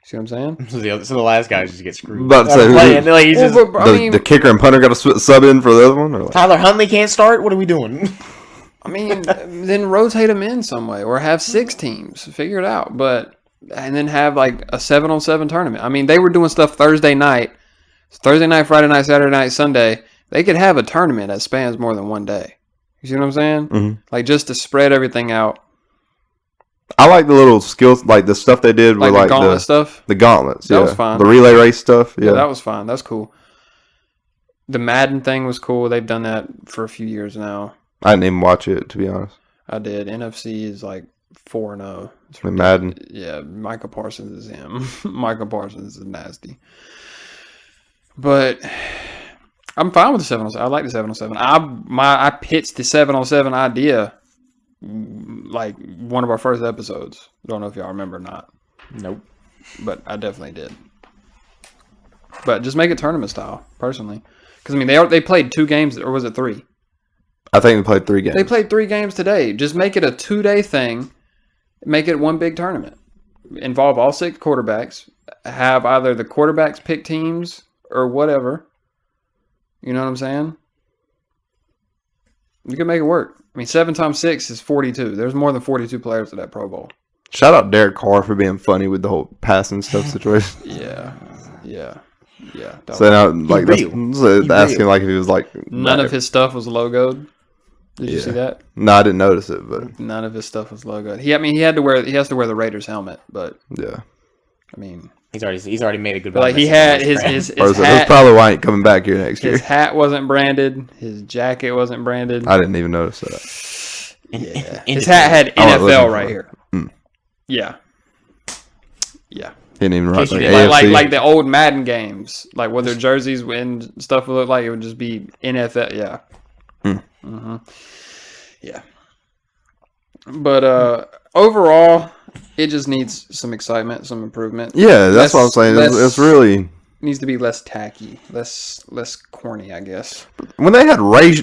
See what I'm saying? So the last guy just gets screwed. About to say, the kicker and punter got to sub in for the other one? Or like? Tyler Huntley can't start? What are we doing? I mean, then rotate them in some way, or have 6 teams. Figure it out. And then have like a 7-on-7 tournament. I mean, they were doing stuff Thursday night, Friday night, Saturday night, Sunday. They could have a tournament that spans more than one day. You see what I'm saying? Mm-hmm. Like, just to spread everything out. I like the little skills, like the stuff they did with the gauntlet stuff. The gauntlets, that was fine. The relay race stuff, yeah, that was fine. That's cool. The Madden thing was cool. They've done that for a few years now. I didn't even watch it, to be honest. I did. NFC is like 4-0. The Madden. Yeah, Micah Parsons is him. Micah Parsons is nasty. But I'm fine with the 7-on-7. I like the 7-on-7. I pitched the 7-on-7 idea like one of our first episodes. Don't know if y'all remember or not. Nope. But I definitely did. But just make it tournament style, personally. Because, I mean, they played 2 games, or was it 3? I think they played 3 games. They played 3 games today. Just make it a 2-day thing. Make it one big tournament. Involve all 6 quarterbacks. Have either the quarterbacks pick teams or whatever. You know what I'm saying? You can make it work. I mean, 7 times 6 is 42. There's more than 42 players at that Pro Bowl. Shout out Derek Carr for being funny with the whole passing stuff situation. Yeah. So now, like, asking like if he was like none of his stuff was logoed. Did you see that? No, I didn't notice it, but none of his stuff was logoed. He has to wear the Raiders helmet, but yeah. I mean, he's already made a good. Like he had his hat. That's probably why he ain't coming back here next year. His hat wasn't branded. His jacket wasn't branded. I didn't even notice that. Yeah, his hat had NFL right here. Yeah. He didn't even write like the old Madden games, like what their jerseys and stuff would look like. It would just be NFL. Yeah. Mm-hmm. Yeah. But overall, It just needs some excitement, some improvement. Yeah, that's what I'm saying. It's really needs to be less tacky, less corny, I guess. when they had Ray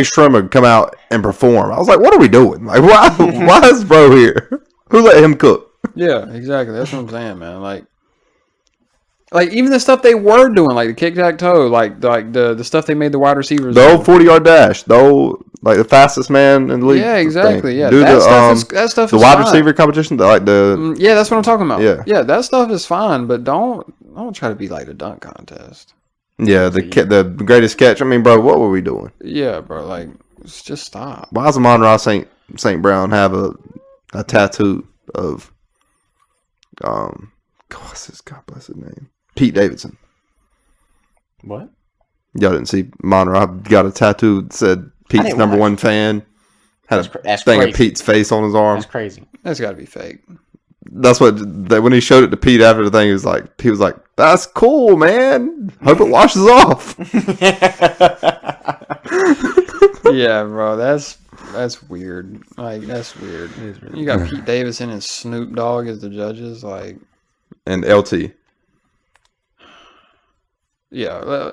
Shremmer come out and perform, I was like, what are we doing? Like, why is bro here? Who let him cook? Yeah, exactly. That's what I'm saying, man. Like even the stuff they were doing, like the kick-tack-toe, like the stuff they made the wide receivers. The old 40-yard dash, like the fastest man in the league. Yeah, exactly. Thing. Yeah, Do that stuff the is wide fine. receiver competition, Yeah, that's what I'm talking about. Yeah, that stuff is fine, but don't try to be like the dunk contest. Yeah, the greatest catch. I mean, bro, what were we doing? Yeah, bro, like just stop. Why does Amon-Ra St. Brown have a tattoo of God bless his name, Pete Davidson? What? Y'all didn't see Amon-Ra got a tattoo that said Pete's number one fan. Had a thing of Pete's face on his arm. That's crazy. That's got to be fake. That's what when he showed it to Pete after the thing, he was like, "That's cool, man. Hope it washes off." Yeah, bro, that's weird. Like that's weird. You got Pete Davidson and Snoop Dogg as the judges, like, and LT. Yeah.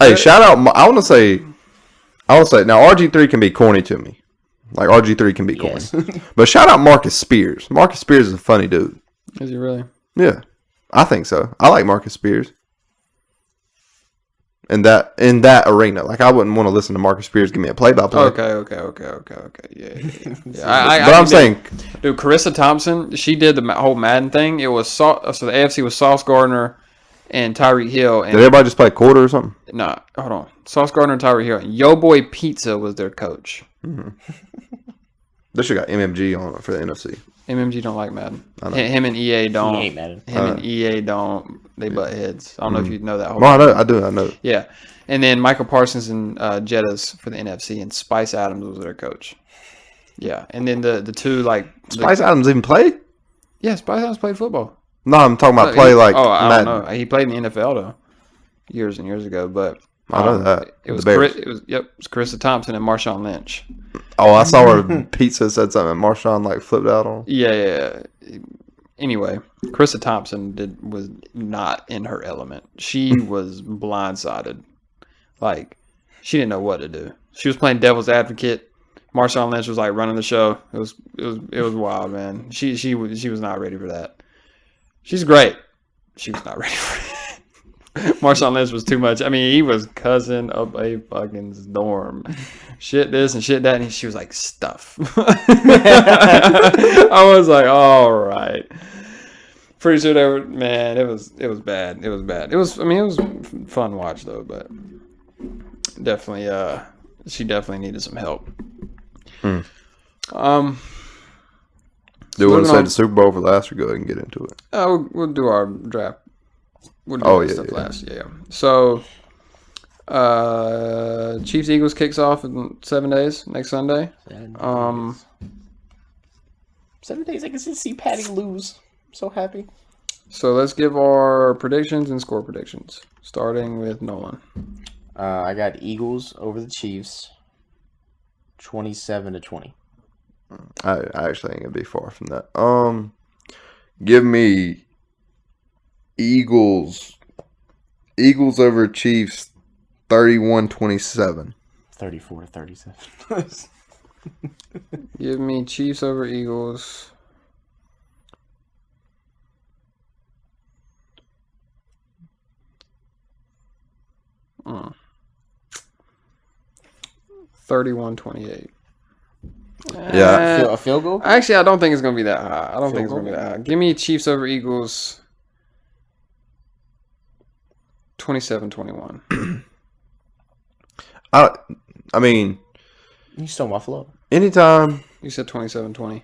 Hey, shout out! I want to say now RG3 can be corny to me. Like RG3 can be corny, but shout out Marcus Spears. Marcus Spears is a funny dude. Is he really? Yeah, I think so. I like Marcus Spears. In that arena, like I wouldn't want to listen to Marcus Spears give me a play-by-play. Okay. Yeah. But I'm saying, dude, Carissa Thompson, she did the whole Madden thing. It was so the AFC was Sauce Gardner and Tyreek Hill. And did everybody just play quarter or something? Nah, hold on. Sauce Gardner and Tyreek Hill. Yo Boy Pizza was their coach. Mm-hmm. They should got MMG on it for the NFC. MMG don't like Madden. Him and EA don't. He ain't Madden. Him and EA don't. They butt heads. I don't know if you know that whole. Well, I know. Yeah, and then Michael Parsons and Jettas for the NFC, and Spice Adams was their coach. Yeah, and then the two like Spice Adams even play? Yeah, Spice Adams played football. No, I'm talking about play like. I don't know. He played in the NFL though, years and years ago. But I know that it was Carissa Thompson and Marshawn Lynch. Oh, I saw where Pizza said something and Marshawn like flipped out on. Yeah. Anyway, Carissa Thompson was not in her element. She was blindsided. Like, she didn't know what to do. She was playing devil's advocate. Marshawn Lynch was like running the show. It was wild, man. She was not ready for that. She's great. She was not ready for it. Marshawn Lynch was too much. I mean, he was cussing up a fucking storm. Shit this and shit that, and she was like, stuff. I was like, all right. Pretty sure they were, man, it was bad. It was bad. It was fun to watch though, but definitely, she definitely needed some help. Do you want to say the Super Bowl for last, or go ahead and get into it? We'll do our draft. We'll do stuff last. Yeah. So, Chiefs Eagles kicks off in 7 days next Sunday. 7 days. I can see Patty lose. I'm so happy. So let's give our predictions and score predictions, starting with Nolan. I got Eagles over the Chiefs, 27-20. I actually ain't gonna be far from that. Give me Eagles over Chiefs, 31-27. 34-37. Give me Chiefs over Eagles. Mm. 31-28. Yeah. A field goal? Actually, I don't think it's going to be that high. I don't think it's going to be that high. Give me Chiefs over Eagles 27-21. I mean, You stole my flow. anytime You said 27-20.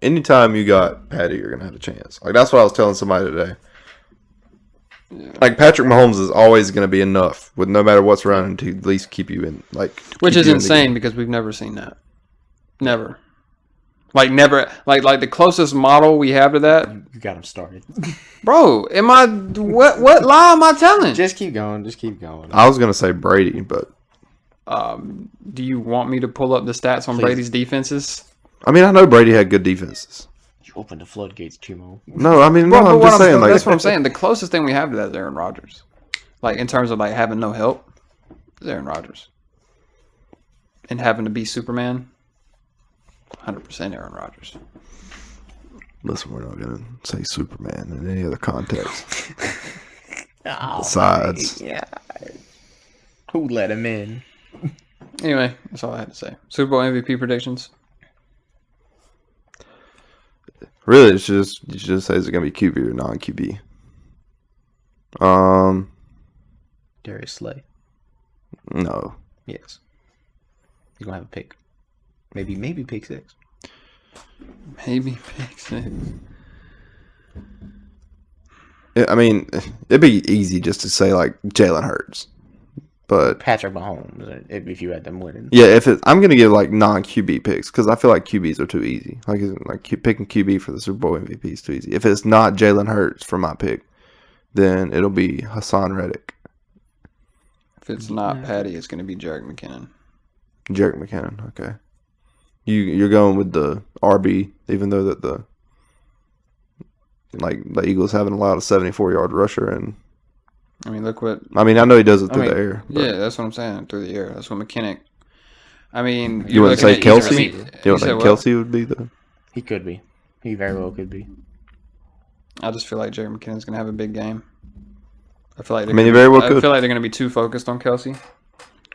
anytime you got Patty, you're gonna have a chance. Like that's what I was telling somebody today. Yeah. Like Patrick Mahomes is always gonna be enough with no matter what's around him to at least keep you in. Which is insane because we've never seen that. Never. Like never. Like the closest model we have to that. You got him started. Bro, what lie am I telling? Just keep going. I was gonna say Brady, but Do you want me to pull up the stats on Please. Brady's defenses? I mean, I know Brady had good defenses. You opened the floodgates, Chimo. No, I mean, no, Well, I'm just saying. Like, that's what I'm saying. The closest thing we have to that is Aaron Rodgers. Like, in terms of, like, having no help, is Aaron Rodgers. And having to be Superman, 100% Aaron Rodgers. listen, we're not gonna say Superman in any other context. Oh, Besides, yeah. Who let him in? Anyway, that's all I had to say. Super Bowl MVP predictions. really, it's just you should just say is it gonna be QB or non QB. Darius Slay. No. Yes. He's gonna have a pick. Maybe pick 6. Maybe pick 6. Yeah, I mean, it'd be easy just to say like Jalen Hurts, but Patrick Mahomes, if you had them winning. yeah, I'm gonna give like non QB picks because I feel like QBs are too easy. Like picking QB for the Super Bowl MVP is too easy. If it's not Jalen Hurts for my pick, then it'll be Hassan Reddick, If it's not Patty, it's going to be Jerick McKinnon. Jerick McKinnon. Okay, you're going with the RB, even though that the Eagles haven't allowed a 74-yard rusher, and I mean, look what. I mean, I know he does it through the air. But Yeah, that's what I'm saying. Through the air. That's what McKinnon. I mean, you wouldn't say Kelsey? You don't said think what? Kelsey would be the? He could be. He very well could be. I just feel like Jerick McKinnon's going to have a big game. I feel like I mean, he very well I could. feel like they're going to be too focused on Kelsey.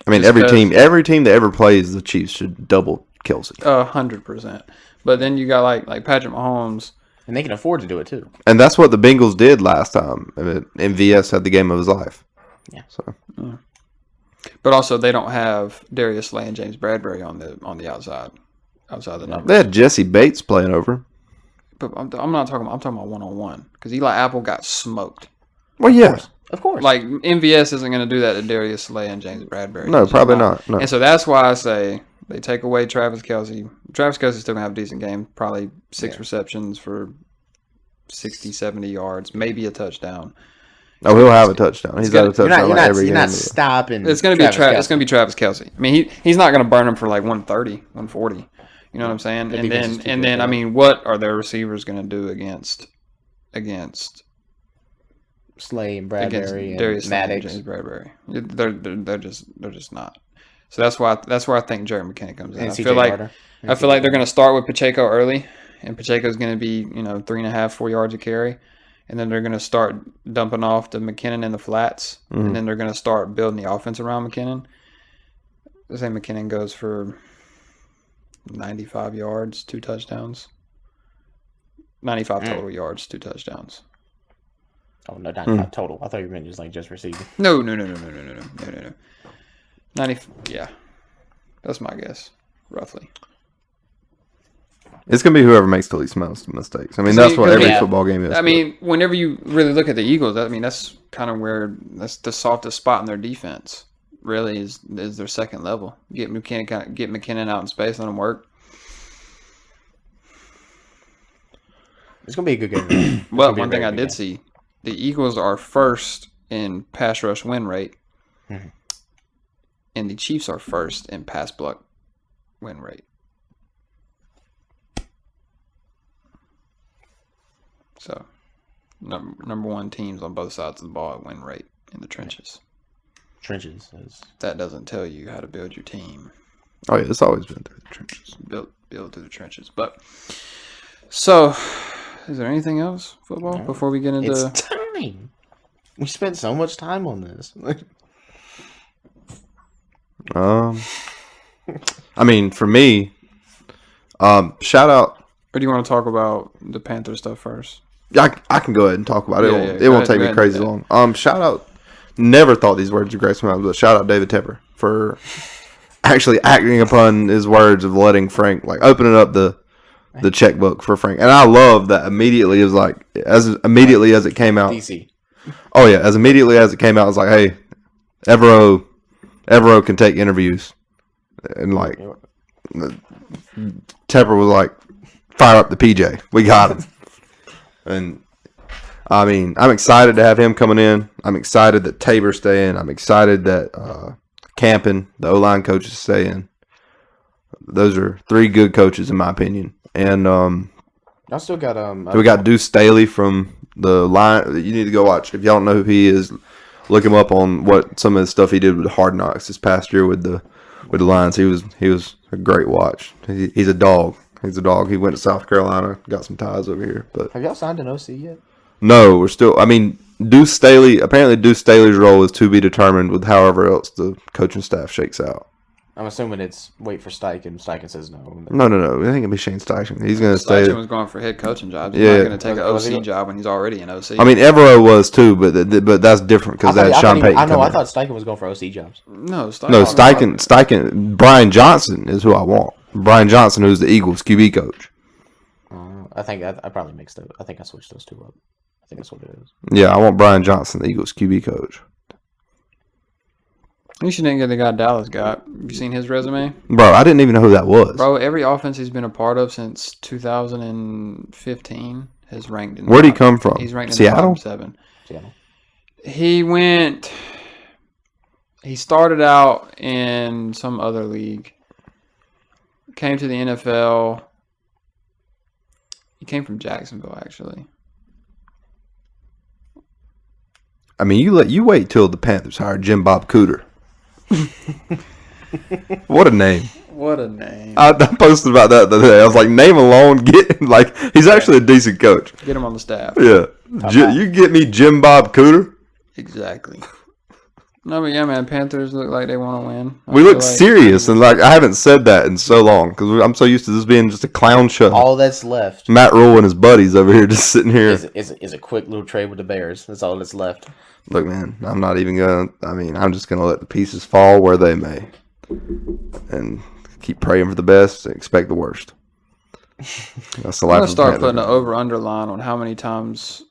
I mean, Just every team that ever plays the Chiefs should double Kelsey. 100%. But then you got like Patrick Mahomes. And they can afford to do it too. And that's what the Bengals did last time. I mean, MVS had the game of his life. Yeah. So But also, they don't have Darius Slay and James Bradbury on the outside the numbers. they had Jesse Bates playing over. But I'm not talking about. I'm talking about 1-on-1 because Eli Apple got smoked. Well, yeah. Of course. Like MVS isn't going to do that to Darius Slay and James Bradbury. No, He's just probably not. No. And so that's why I say they take away Travis Kelce. Travis Kelce's still going to have a decent game. Probably 6 receptions for 60, 70 yards, maybe a touchdown. Oh, he'll have a touchdown. He's got a touchdown every game. You're not stopping. It's going to be it's going to be Travis Kelce. I mean, he's not going to burn him for like 130, 140. You know what I'm saying? And then I mean, what are their receivers going to do against Slay and Bradbury and Darius Slay and Maddox? James Bradbury? They're just not. So that's why I think Jerick McKinnon comes in. And I CJ feel like Carter. they're going to start with Pacheco early, and Pacheco's going to be 3.5, 4 yards a carry, and then they're going to start dumping off to McKinnon in the flats, and then they're going to start building the offense around McKinnon. I say McKinnon goes for 95 yards, 2 touchdowns. 95 total yards, 2 touchdowns. Oh no, 95 total. I thought you meant just receiving. No. 90. Yeah, that's my guess, roughly. It's going to be whoever makes the least amount of mistakes. I mean, that's what every football game is. I mean, whenever you really look at the Eagles, I mean, that's kind of that's the softest spot in their defense. Really, is their second level. Get McKinnon out in space, let him work. It's gonna be a good game. Well, one thing I did see, the Eagles are first in pass rush win rate, and the Chiefs are first in pass block win rate. So, number one teams on both sides of the ball at win rate in the trenches. Trenches. That doesn't tell you how to build your team. Oh, yeah, it's always been through the trenches. Build through the trenches. But, so, is there anything else, football, before we get into... It's time. We spent so much time on this. I mean, for me, shout out. Or do you want to talk about the Panther stuff first? I can go ahead and talk about it. Yeah, It won't take me crazy long. Shout out. Never thought these words would grace my mouth, but shout out David Tepper for actually acting upon his words of letting Frank, like, opening up the checkbook for Frank. And I love that immediately. It was like, as immediately as it came out. DC. Oh, yeah. As immediately as it came out, I was like, hey, Evero can take interviews. And, like, Tepper was like, fire up the PJ. We got him. And, I mean, I'm excited to have him coming in. I'm excited that Tabor's staying. I'm excited that Campen, the O-line coach, is staying. those are 3 good coaches in my opinion. And I still got we got Deuce Staley from the line. You need to go watch. If y'all don't know who he is, look him up on what some of the stuff he did with Hard Knocks this past year with the Lions. He was a great watch. He's a dog. He's a dog. He went to South Carolina, got some ties over here. But have y'all signed an OC yet? no, we're still. I mean, Deuce Staley's role is to be determined with however else the coaching staff shakes out. I'm assuming it's wait for Steichen. Steichen says no. No. I think it'll be Shane Steichen. He's going to stay. Steichen was going for head coaching jobs. He's Yeah. not going to take an OC job when he's already an OC. I mean, Evero was too, but that's different because that's Sean Payton. I know. come I in. thought Steichen was going for OC jobs. no, Steichen. No, Steichen. Brian Johnson is who I want. Brian Johnson, who's the Eagles QB coach. I think I probably mixed it. I think I switched those two up. I think that's what it is. Yeah, I want Brian Johnson, the Eagles QB coach. At least you didn't get the guy Dallas got. Have you seen his resume? Bro, I didn't even know who that was. Bro, every offense he's been a part of since 2015 has ranked in Where'd he come from? He's ranked in Seattle? the top 7. Seattle. He started out in some other league. Came to the NFL. He came from Jacksonville, actually. I mean, you wait till the Panthers hire Jim Bob Cooter. What a name! What a name. I posted about that the other day. I was like, name alone, he's actually a decent coach. Get him on the staff. Yeah, you get me Jim Bob Cooter. Exactly. No, but yeah, man, Panthers look like they want to win. We look serious, and I haven't said that in so long because I'm so used to this being just a clown show. All that's left Matt Rule and his buddies over here just sitting here. is a quick little trade with the Bears. That's all that's left. Look, man, I'm not even gonna. I mean, I'm just gonna let the pieces fall where they may, and keep praying for the best and expect the worst. That's the life. I'm gonna of a start Panther putting fan. an over/under line on how many times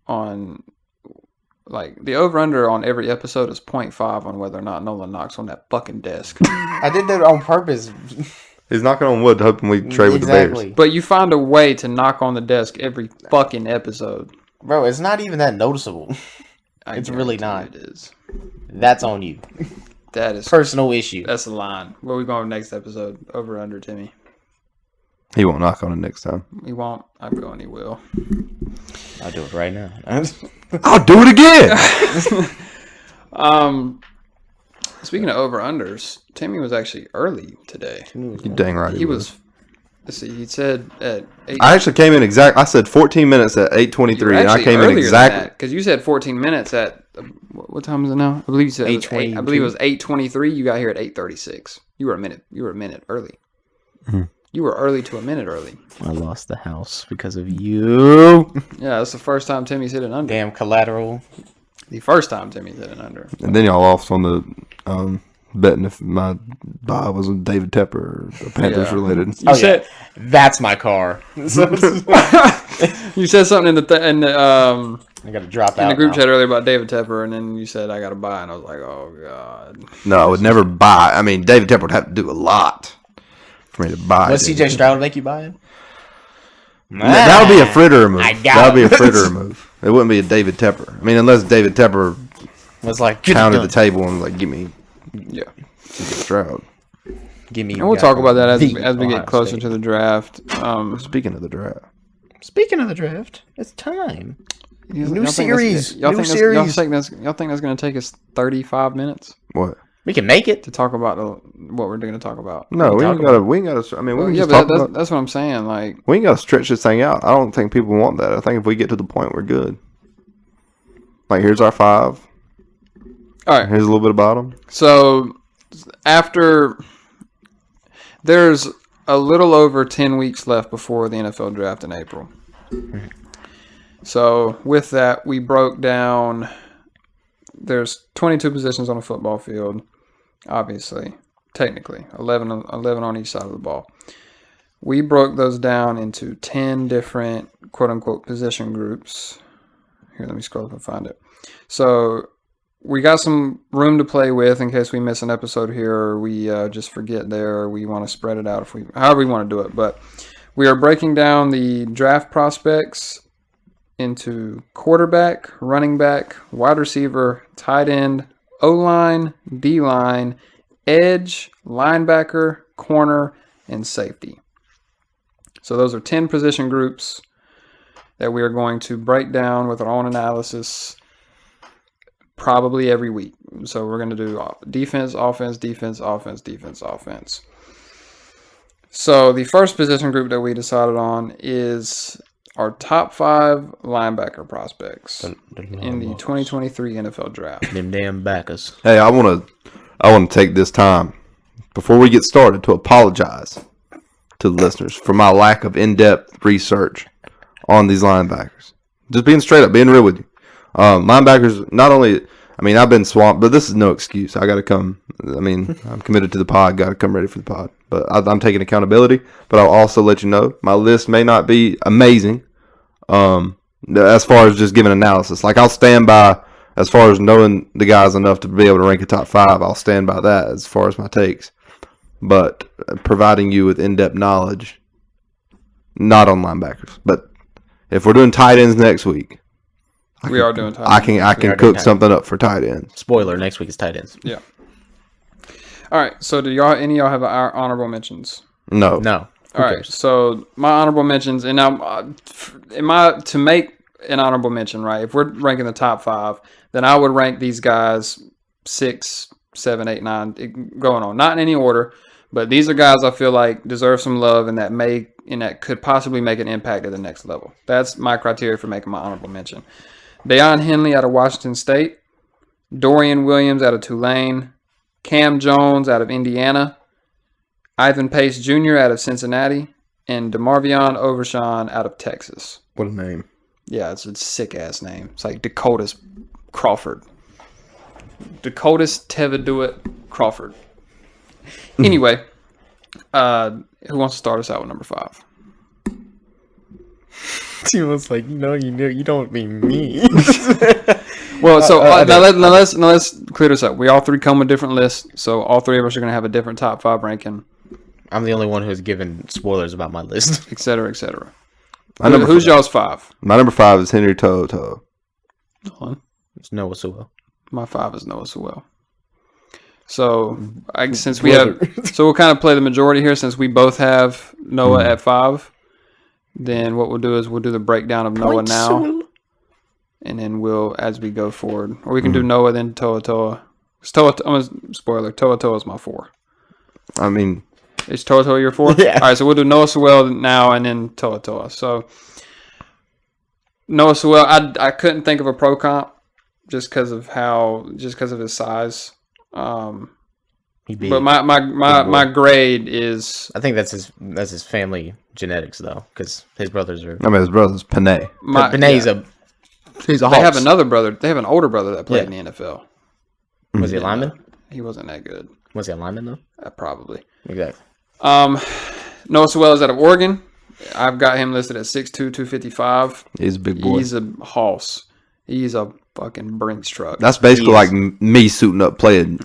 on. Like, the over-under on every episode is 0.5 on whether or not Nolan knocks on that fucking desk. I did that on purpose. He's knocking on wood, hoping we trade with the Bears. But you find a way to knock on the desk every fucking episode. Bro, it's not even that noticeable. I It's really guarantee not. It is. That's on you. That is Personal issue. That's the line. Where we going next episode? Over/under, Timmy. He won't knock on it next time. He won't. I'm going. He will. I'll do it right now. I'll do it again. Speaking of over/unders, Timmy was actually early today. You dang right. He was. Let's see. He said at 8. I actually came in exact. I said 14 minutes at 8:23, and I came in exactly. Because you said 14 minutes at what time is it now? I believe you said 8:22. I believe it was 8:23. You got here at 8:36. You were a minute. You were a minute early. Mm-hmm. You were early to a minute early. I lost the house because of you. Yeah, that's the first time Timmy's hit an under. Damn collateral. The first time Timmy's hit an under. And then y'all lost on the betting if my buy was with David Tepper or the Panthers Yeah. related. You said That's my car. you said something in the I gotta drop in out the group now. chat earlier about David Tepper, and then you said I got to buy, and I was like, oh god. No, I would never buy. I mean, David Tepper would have to do a lot for me to buy. What David CJ Stroud make you buy him? That would be a fritter move. I got That would be a him. fritter move. It wouldn't be a David Tepper. I mean, unless David Tepper Was like pounded the table and was like, give me Yeah. CJ Stroud. Give me. And we'll talk about that as we Ohio get closer State. to the draft. Speaking of the draft. Speaking of the draft, it's time. New Y'all think series. Y'all New think series. y'all think that's going to take us 35 minutes What? We can make it. to talk about what we're going to talk about? No, we ain't gotta. We ain't gotta. I mean, we can just talk about. That's what I'm saying. Like, We ain't gotta stretch this thing out. I don't think people want that. I think if we get to the point, we're good. Like, here's our 5. all right. Here's a little bit about them. So after there's a little over 10 weeks left before the NFL draft in April. So with that, we broke down. There's 22 positions on a football field. Obviously, technically, 11 on each side of the ball. We broke those down into 10 different quote-unquote position groups. Here, let me scroll up and find it. So we got some room to play with in case we miss an episode here or we just forget there or we want to spread it out however we want to do it. But we are breaking down the draft prospects into quarterback, running back, wide receiver, tight end, O-line, D-line, edge, linebacker, corner, and safety. So those are 10 position groups that we are going to break down with our own analysis probably every week. So we're going to do defense, offense, defense, offense, defense, offense. So the first position group that we decided on is our top 5 linebacker prospects in the 2023 NFL Draft. Them damn backers. Hey, I want to take this time before we get started to apologize to the listeners for my lack of in-depth research on these linebackers. Just being straight up, being real with you. Linebackers, not only, I mean, I've been swamped, but this is no excuse. I got to come. I mean, I'm committed to the pod. Got to come ready for the pod. But I'm taking accountability. But I'll also let you know my list may not be amazing as far as just giving analysis. Like, I'll stand by, as far as knowing the guys enough to be able to rank a top 5, I'll stand by that as far as my takes. But providing you with in-depth knowledge, not on linebackers. But if we're doing tight ends next week, We are doing tight ends. I can cook something up for tight ends. Spoiler: next week is tight ends. Yeah. All right. So do any of y'all have our honorable mentions? No. No. All right. So my honorable mentions, and now, to make an honorable mention, right? If we're ranking the top 5, then I would rank these guys 6, 7, 8, 9, going on. Not in any order, but these are guys I feel like deserve some love and that could possibly make an impact at the next level. That's my criteria for making my honorable mention. Deion Henley out of Washington State, Dorian Williams out of Tulane, Cam Jones out of Indiana, Ivan Pace Jr. out of Cincinnati, and DeMarvion Overshawn out of Texas. What a name. Yeah, it's a sick-ass name. It's like Dakotas Crawford. Dakotas Tevaduit Crawford. Anyway, who wants to start us out with number 5? He was like, no, you don't mean me. Well, so now let's clear this up. We all 3 come with different lists, so all 3 of us are going to have a different top 5 ranking, I'm the only one who's given spoilers about my list. et cetera, et cetera. Who's y'all's 5? My number 5 is Henry Toto. It's Noah Sewell. My 5 is Noah Sewell. So since we have, so we'll kind of play the majority here since we both have Noah at 5. Then what we'll do is we'll do the breakdown of Noah now, and then we'll, as we go forward, or we can do Noah then Toa Toa. Spoiler: Toa Toa is my 4. I mean, is Toa Toa your 4? Yeah. All right, so we'll do Noah Sewell now, and then Toa Toa. So Noah Sewell, I couldn't think of a pro comp just because of his size. But my grade is. I think that's his family genetics though, because his brothers are. I mean, his brother's Panay. Panay's he's a. They have another brother. They have an older brother that played in the NFL. Was he a lineman? He wasn't that good. Was he a lineman though? Probably. Exactly. Noah Sewell is out of Oregon. I've got him listed at 6'2", 255. He's a big boy. He's a hoss. He's a fucking Brinks truck. That's basically like me suiting up playing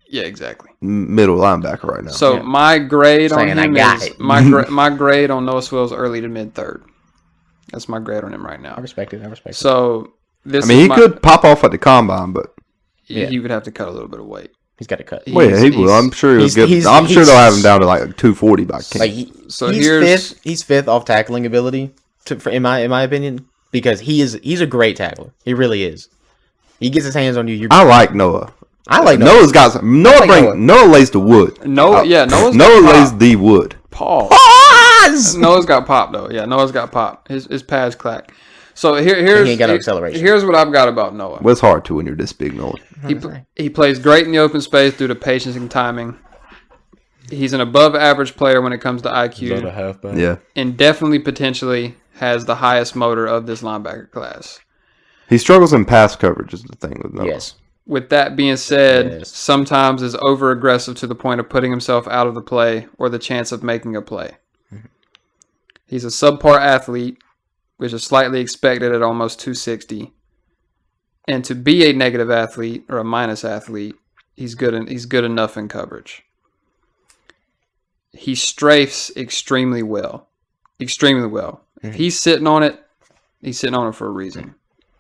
Yeah, exactly. middle linebacker right now. So my grade on him is it. my grade on Noah Sewell is early to mid 3rd. That's my grade on him right now. I respect it. So this. I mean, he could pop off at the combine, but he would have to cut a little bit of weight. He's got to cut. well, yeah, he will. I'm sure he'll get. I'm sure they'll have him down to like 240 by camp. Like he's fifth off tackling ability, in my opinion, because he's a great tackler. He really is. He gets his hands on you. I like Noah. I like Noah. Noah's got some. Noah lays the wood. Noah lays the wood. Paul. Pause! Noah's got pop though. Yeah, Noah's got pop. His pads clack. So here's he ain't got no acceleration. Here's what I've got about Noah. Well, it's hard to when you're this big, Noah. He plays great in the open space due to patience and timing. He's an above average player when it comes to IQ. Yeah. And definitely potentially has the highest motor of this linebacker class. He struggles in pass coverage is the thing with Noah. Yes. With that being said, Yes. sometimes is over aggressive to the point of putting himself out of the play or the chance of making a play. He's a subpar athlete, which is slightly expected at almost 260. And to be a negative athlete or a minus athlete, he's good enough in coverage. He strafes extremely well. Extremely well. If he's sitting on it, he's sitting on it for a reason.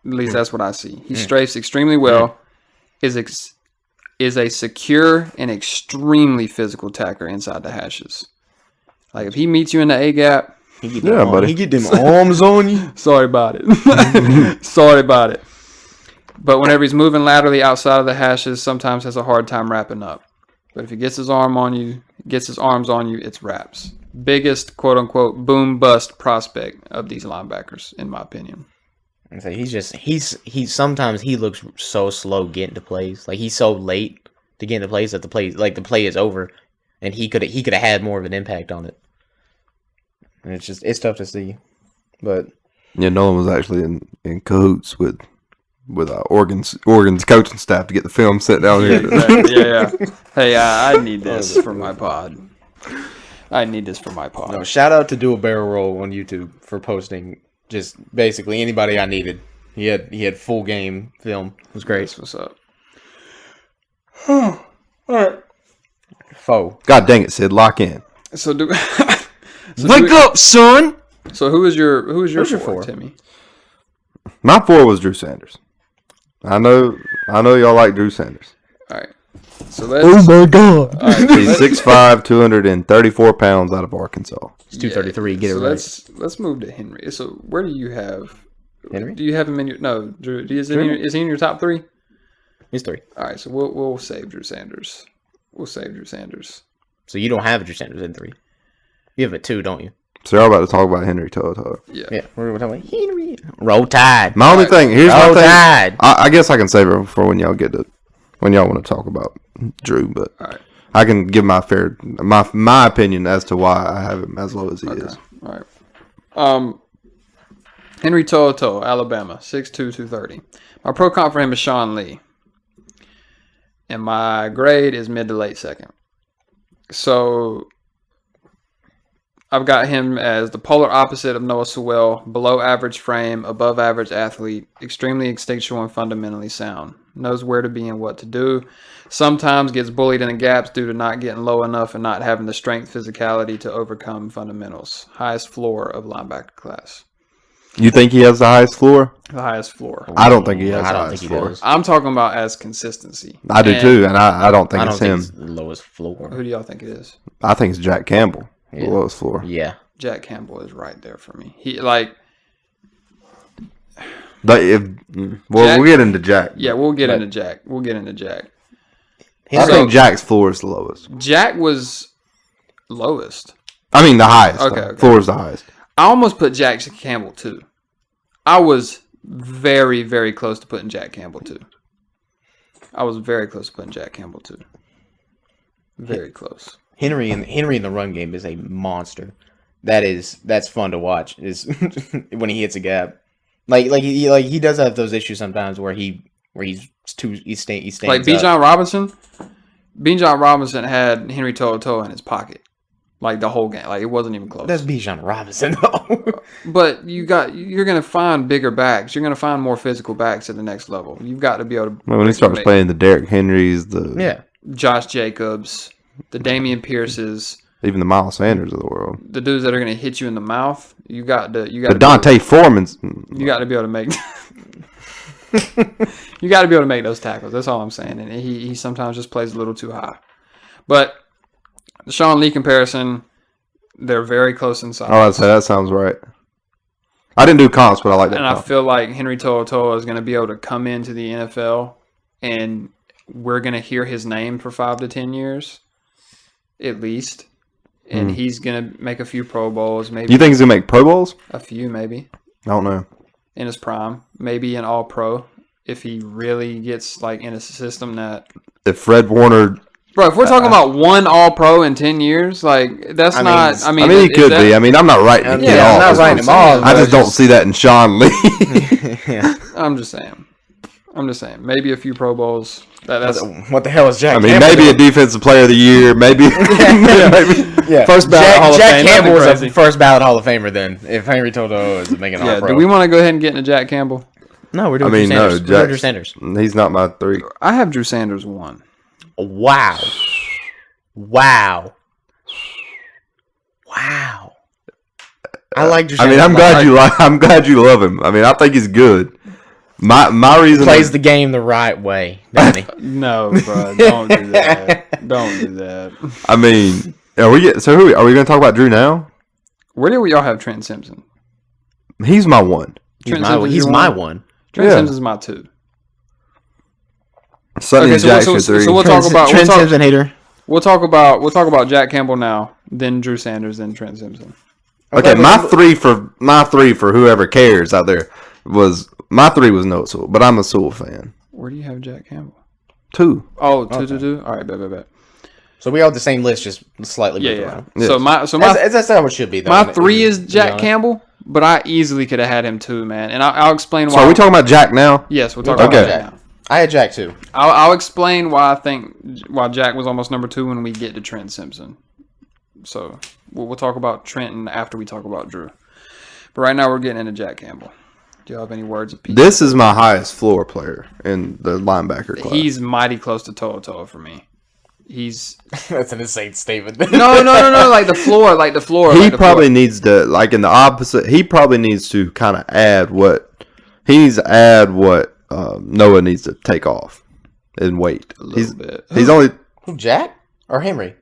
At least that's what I see. He strafes extremely well. Is is a secure and extremely physical tackler inside the hashes. Like, if he meets you in the A gap, buddy. He get them arms on you. sorry about it. Sorry about it. But whenever he's moving laterally outside of the hashes, sometimes has a hard time wrapping up. But if he gets his arms on you, it's wraps. Biggest quote unquote boom bust prospect of these linebackers, in my opinion. So he's sometimes he looks so slow getting to plays. Like, he's so late to get into plays that the play is over, and he could have had more of an impact on it. And it's tough to see, but Yeah, Nolan was actually in cahoots with Oregon's coaching staff to get the film set down here. Yeah. Hey, I need this for my pod. no, shout out to Do a Barrel Roll on YouTube for posting just basically anybody I needed. He had full game film. It was great. That's what's up. All right. Foe. God dang it, Sid, lock in. Wake up, son. So who was your your four, four? Timmy? My 4 was Drew Sanders. I know y'all like Drew Sanders. All right. So let's. my god. All right, He's 6'5", 234 pounds out of Arkansas. It's 233. Get it so right. Let's move to Henry. So where do you have Henry? Do you have him in your Drew? Is he in your top 3? He's 3. All right. So we'll save Drew Sanders. So you don't have Drew Sanders in 3. You have a 2, don't you? So y'all about to talk about Henry Toto. Yeah. We're talking about Henry. Roll Tide. My only thing here's my Roll thing. Tide. I guess I can save it for when y'all want to talk about Drew, but All right. I can give my opinion as to why I have him as low as he is. All right. Henry Toto, Alabama, 6'2", 230. My pro comp for him is Sean Lee. And my grade is mid to late second. So I've got him as the polar opposite of Noah Sewell, below average frame, above average athlete, extremely instinctual and fundamentally sound. Knows where to be and what to do. Sometimes gets bullied in the gaps due to not getting low enough and not having the strength, physicality to overcome fundamentals. Highest floor of linebacker class. You think he has the highest floor? The highest floor. I don't think he has I the don't highest think he floor. does. I'm talking about as consistency. I do And too, and I don't think I don't it's think him. it's the lowest floor. Who do y'all think it is? I think it's Jack Campbell, the Yeah. lowest floor. Yeah. Jack Campbell is right there for me. But we'll get into Jack. Yeah, we'll get into Jack. I think Jack's floor is the lowest. Jack was lowest. I mean, the highest. Okay. Floor is the highest. I almost put Jack Campbell too. I was very, very close to putting Jack Campbell too. Very close. Henry in the run game is a monster. That's fun to watch. Is when he hits a gap. He does have those issues sometimes where he's stands Like Bijan Robinson. Bijan Robinson had Henry Toto in his pocket. Like the whole game. Like it wasn't even close. That's Bijan Robinson though. But you're gonna find bigger backs. You're gonna find more physical backs at the next level. You've got to be able to When he starts playing the Derrick Henrys, Yeah. Josh Jacobs, the Damian Pierces, even the Miles Sanders of the world, the dudes that are gonna hit you in the mouth. You got the to Dante Foreman's. You got to be able to make. You got to be able to make those tackles. That's all I'm saying. And he sometimes just plays a little too high. But the Sean Lee comparison, they're very close in size. Oh, I'd say that sounds right. I didn't do comps, but I like that. And I comp. feel like Henry To'oTo'o is going to be able to come into the NFL, and we're going to hear his name for 5 to 10 years, at least. And he's going to make a few Pro Bowls, maybe. You think he's gonna make Pro Bowls? A few, maybe. I don't know. In his prime, maybe an All Pro, if he really gets like in a system that. If Fred Warner, Bro, if we're talking about one All Pro in 10 years, like that's I mean, not. I I mean, mean, he is could that- be. I mean, I'm not writing the kid Yeah, off. I'm not That's writing what him I'm saying. off. I but just don't see that in Sean Lee. Yeah. I'm just saying. Maybe a few Pro Bowls. That's What the hell is Jack? I mean, Campbell maybe a doing? defensive player of the year. Maybe. Yeah. First ballot Hall of Jack Fame, Campbell nothing is crazy. a first ballot Hall of Famer. Then, if Henry To'oTo'o is making yeah. All Pro, Do we want to go ahead and get into Jack Campbell? No, we're I doing mean, Drew no. Sanders. We're doing Drew Jack's, Sanders. he's not my 3. I have Drew Sanders 1. Wow. I like Drew I mean, Sanders. I'm glad you love him. I mean, I think he's good. My reason Plays the game the right way, doesn't he? No, bro, don't do that. Don't do that. I mean, are we going to talk about Drew now? Where do we all have Trent Simpson? He's my one. He's my one. Trent Simpson's my 2. Sonny and Jack's your 3. So we'll talk about Trent Simpson hater. We'll talk about Jack Campbell now, then Drew Sanders, then Trent Simpson. Okay, my three for whoever cares out there was Noah Sewell, but I'm a Sewell fan. Where do you have Jack Campbell? 2. Oh, two. All right, bet. So we all have the same list, just slightly moved around. Yeah. So that's how it should be. Though, my 3 is Jack Campbell, but I easily could have had him 2, man. And I'll explain why. So are we talking about Jack now? Yes, we'll talk about Jack now. I had Jack too. I'll explain why I think Jack was almost number 2 when we get to Trent Simpson. So we'll talk about Trenton after we talk about Drew. But right now we're getting into Jack Campbell. Do you have any words of peace? This is my highest floor player in the linebacker class. He's mighty close to Toa for me. That's an insane statement. No. Like the floor. He probably needs to, like in the opposite. He probably needs to kind of add what Noah needs to take off and weight. A little bit. He's only Who, Jack or Henry?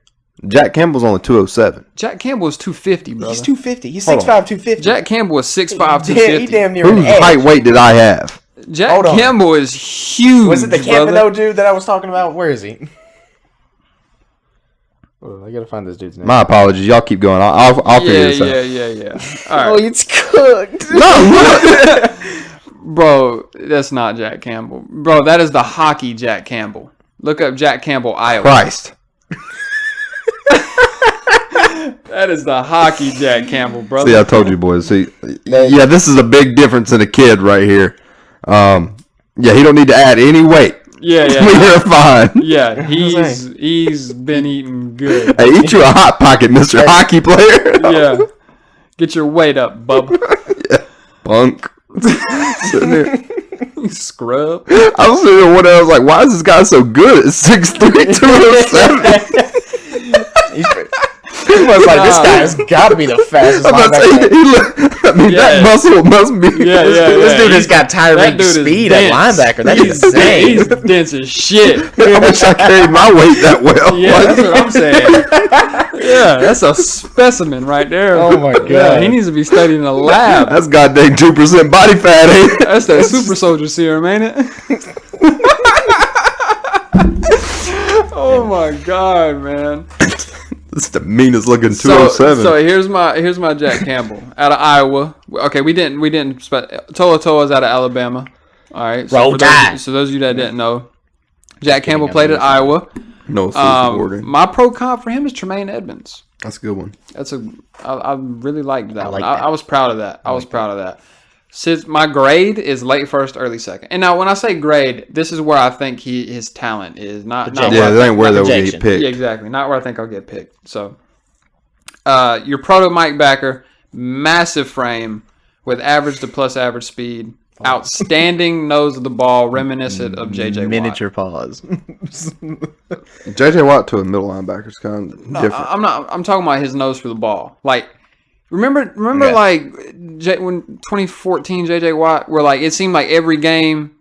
Jack Campbell's only 207. Jack Campbell is 250, brother. He's 250. He's 6'5", Hold on. 250. Jack Campbell is 6'5", He 250. damn near Whose an edge. height weight did I have? Jack Hold on. Campbell is huge. Was it the brother. Camino dude that I was talking about? Where is he? Oh, I gotta find this dude's name. My apologies. Y'all keep going. I'll figure this out. Yeah. All Oh, right. it's cooked. Bro, that's not Jack Campbell. Bro, that is the hockey Jack Campbell. Look up Jack Campbell, Iowa. Christ. That is the hockey Jack Campbell, brother. See, I told you, boys. See, yeah, this is a big difference in a kid right here. Yeah, he don't need to add any weight. Yeah. We're fine. Yeah, he's been eating good. Hey, eat you a hot pocket, Mr. Hockey Player. Yeah. Get your weight up, bub. Yeah. Punk. Sitting there. Scrub. I was sitting there wondering, I was like, why is this guy so good at 6'3", 207? He was like, this guy's got to be the fastest I'm about to say, linebacker. that muscle must be. This dude has got Tyreek speed at linebacker. That's insane. He's dense as shit. I wish I carried my weight that well. Yeah, that's what I'm saying. Yeah, that's a specimen right there. Oh my god. Yeah, he needs to be studied in a lab. That's goddamn 2% body fat, ain't it? That's that super soldier serum, ain't it? Oh my god, man. It's the meanest looking 207. So here's my Jack Campbell out of Iowa. Okay, we didn't Toa's out of Alabama. All right. Roll Tide. So those of you that didn't know, Jack Campbell played at Iowa. No, Oregon. My pro comp for him is Tremaine Edmonds. That's a good one. I really liked that one. that. I was proud of that. I was proud of that. Since my grade is late first, early second. And now when I say grade, this is where I think his talent is. Not Yeah, that ain't where they'll get picked. Yeah, exactly. Not where I think I'll get picked. So, your proto Mike Backer, massive frame with average to plus average speed, outstanding nose of the ball, reminiscent of JJ Watt. Miniature pause. JJ Watt to a middle linebacker is kind of different. I'm talking about his nose for the ball. Like, remember, Yeah. like when 2014 JJ Watt, where like it seemed like every game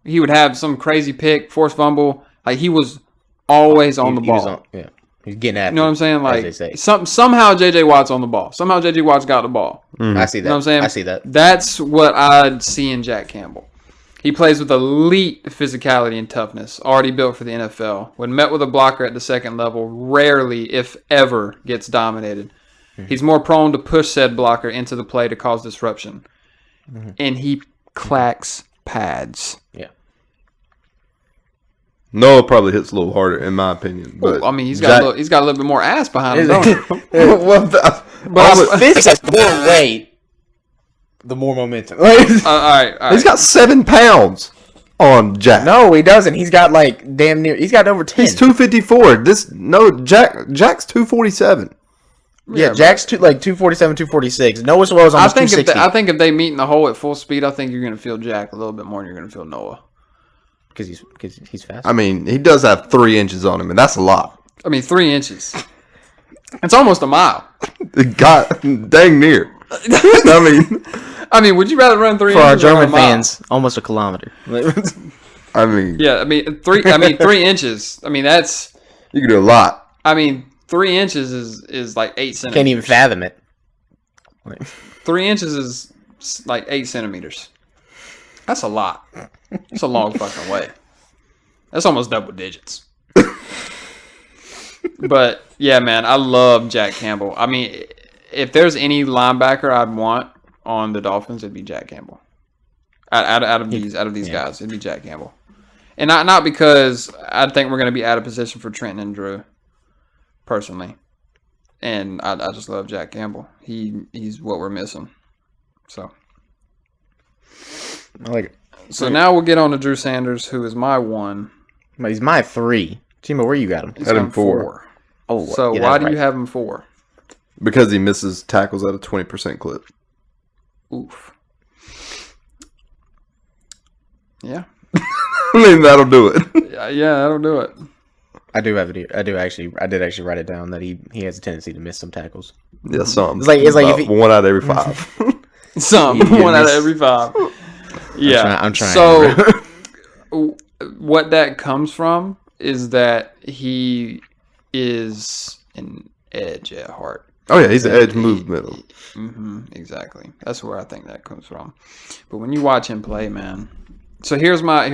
he would have some crazy pick, forced fumble. Like he was always on the ball. He's getting at it. You know what I'm saying? as Like they say. somehow JJ Watt's on the ball. Somehow JJ Watt's got the ball. I see that. You know what I'm saying? I see that. That's what I'd see in Jack Campbell. He plays with elite physicality and toughness, already built for the NFL. When met with a blocker at the second level, rarely, if ever, gets dominated. He's more prone to push said blocker into the play to cause disruption. And he clacks pads. Yeah. Noah probably hits a little harder, in my opinion. But Well, I mean, he's got a little bit more ass behind him, don't he? But physics has more weight, the more momentum. All right. He's got 7 pounds on Jack. No, he doesn't. He's got like damn near. He's got over 10. He's 254. Jack's 247. Yeah, Jack's 247, 246. Noah Sewell's almost 260. I think if they meet in the hole at full speed, I think you're going to feel Jack a little bit more than you're going to feel Noah. Because he's fast. I mean, he does have 3 inches on him, and that's a lot. I mean, 3 inches. It's almost a mile. Dang near. I mean, would you rather run 3 For our inches or German a mile? fans, almost a kilometer. I mean, Yeah, I mean 3 inches. I mean that's. you can do a lot. I mean 3 inches is like 8 centimeters. Can't even fathom it. 3 inches is like 8 centimeters. That's a lot. It's a long fucking way. That's almost double digits. But yeah, man, I love Jack Campbell. I mean, if there's any linebacker I'd want on the Dolphins, it'd be Jack Campbell. Out of these guys, it'd be Jack Campbell. And not because I think we're going to be out of position for Trenton and Drew, personally. And I just love Jack Campbell. He's what we're missing. So. I like it. So now we'll get on to Drew Sanders, who is my 1. He's my 3. Chima, where you got him? He's Had him on 4. Oh, So yeah, why that's do right. you have him 4? Because he misses tackles at a 20% clip. Oof. Yeah. I mean, that'll do it. Yeah, that'll do it. I did actually write it down that he has a tendency to miss some tackles. Yeah, some. It's like if About he- 1 out of every 5. Some. You 1 out of miss- every 5. Yeah. I'm trying. So what that comes from is that he is an edge at heart. Oh yeah, he's the edge movement. Exactly. That's where I think that comes from. But when you watch him play, man. So here's my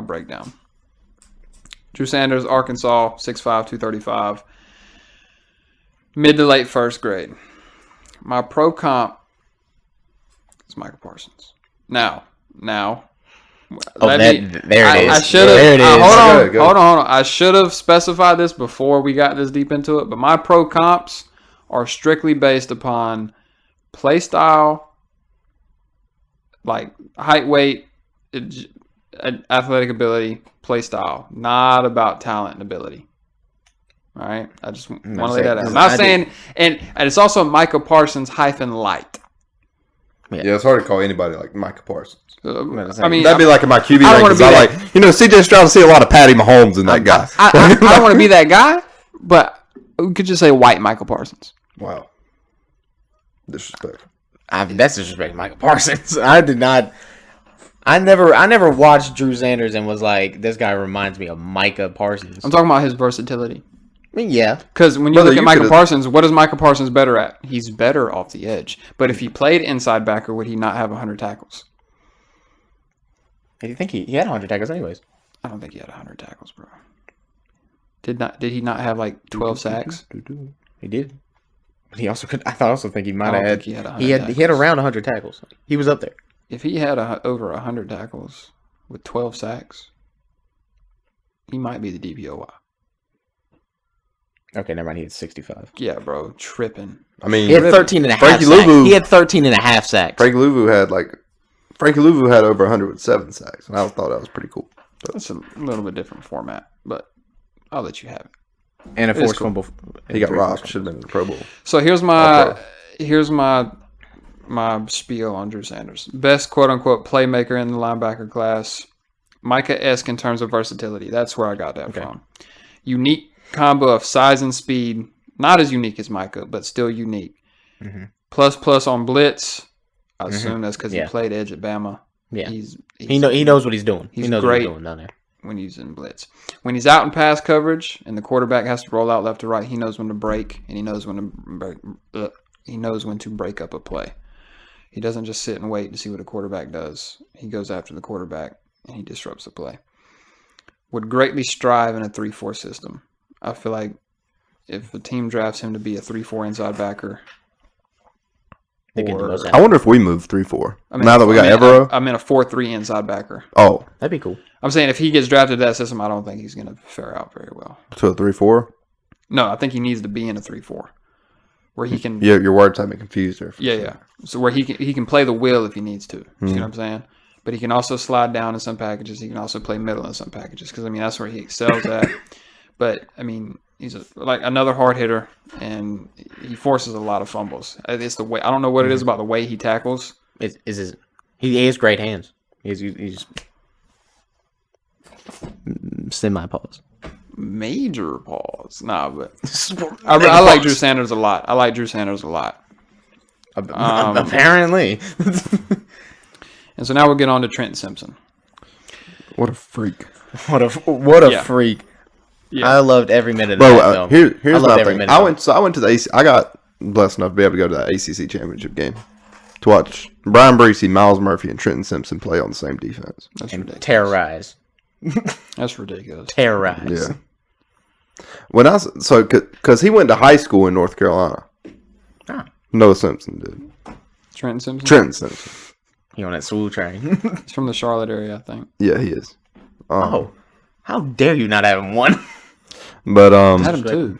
breakdown. Drew Sanders, Arkansas, 6'5", 235. Mid to late first grade. My pro comp is Michael Parsons. Now. There it is. I should There it have. is. Hold on. I should have specified this before we got this deep into it. But my pro comps are strictly based upon play style, like height, weight, athletic ability, play style. Not about talent and ability. All right. I just want to lay that out. I'm not saying, and it's also Michael Parsons -light. Yeah, it's hard to call anybody like Micah Parsons. I mean, That'd be like in my QB I don't rank. wanna 'Cause be I that- like, CJ Stroud to see a lot of Patty Mahomes in that guy. I don't want to be that guy, but we could just say white Michael Parsons. Wow. Disrespectful. That's disrespect, Michael Parsons. I never watched Drew Sanders and was like, this guy reminds me of Micah Parsons. I'm talking about his versatility. I mean, yeah. Because when you Brother, look at you Michael could've- Parsons, what is Michael Parsons better at? He's better off the edge. But if he played inside backer, would he not have 100 tackles? I think he had 100 tackles anyways. I don't think he had 100 tackles, bro. Did he not have like 12 sacks? He did. But he also could. I also think he might I have don't had. think he had 100 He had tackles. around 100 tackles. He was up there. If he had over 100 tackles with 12 sacks, he might be the DPOY. Okay, never mind. He had 65. Yeah, bro, tripping. I mean, He had 13 and a half Frankie sacks. Louvu- He had 13 and a half sacks. Frankie Louvu had over 100 with 7 sacks, and I thought that was pretty cool. That's a little bit different format, but I'll let you have it. And a It is forced cool. fumble. He got robbed. Should have been in the Pro Bowl. So here's All my spiel on Drew Sanders. Best quote unquote playmaker in the linebacker class. Micah-esque in terms of versatility. That's where I got that from. Unique combo of size and speed. Not as unique as Micah, but still unique. Plus on blitz. I assume that's because he played edge at Bama. Yeah. He knows what he's doing. He's He knows great. what he's doing down there. when he's in blitz. When he's out in pass coverage and the quarterback has to roll out left to right, he knows when to break and he knows when to break up a play. He doesn't just sit and wait to see what a quarterback does. He goes after the quarterback and he disrupts the play. Would greatly strive in a 3-4 system. I feel like if a team drafts him to be a 3-4 inside backer, They get the most out I of it. wonder if we move 3-4 I mean, now that we got Evero. I'm in a 4-3 inside backer. Oh, That'd be cool. I'm saying if he gets drafted to that system, I don't think he's going to fare out very well. to a 3-4. No, I think he needs to be in a 3-4 where he can. Yeah, your words have me confused there. Yeah. So where he can play the will if he needs to. You see what I'm saying? But he can also slide down in some packages. He can also play middle in some packages because I mean that's where he excels at. But I mean he's like another hard hitter and he forces a lot of fumbles. It's the way I don't know what it is about the way he tackles. He has great hands. He's semi-pause. Major pause. Nah, but I like Drew Sanders a lot. Apparently. And so now we'll get on to Trent Simpson. What a freak. What a Yeah. freak. Yeah. I loved every minute of Bro, that film. here's I loved my every thing. minute I of went to the AC. I got blessed enough to be able to go to that ACC championship game to watch Brian Breesy, Miles Murphy, and Trenton Simpson play on the same defense. That's and ridiculous. terrorize. That's ridiculous. Terrorize. Yeah. Because he went to high school in North Carolina. Ah. Noah Simpson did. Trent Simpson? Trenton Simpson. He on that swool train. He's from the Charlotte area, I think. Yeah, he is. Oh. How dare you not have him one? But I had him too.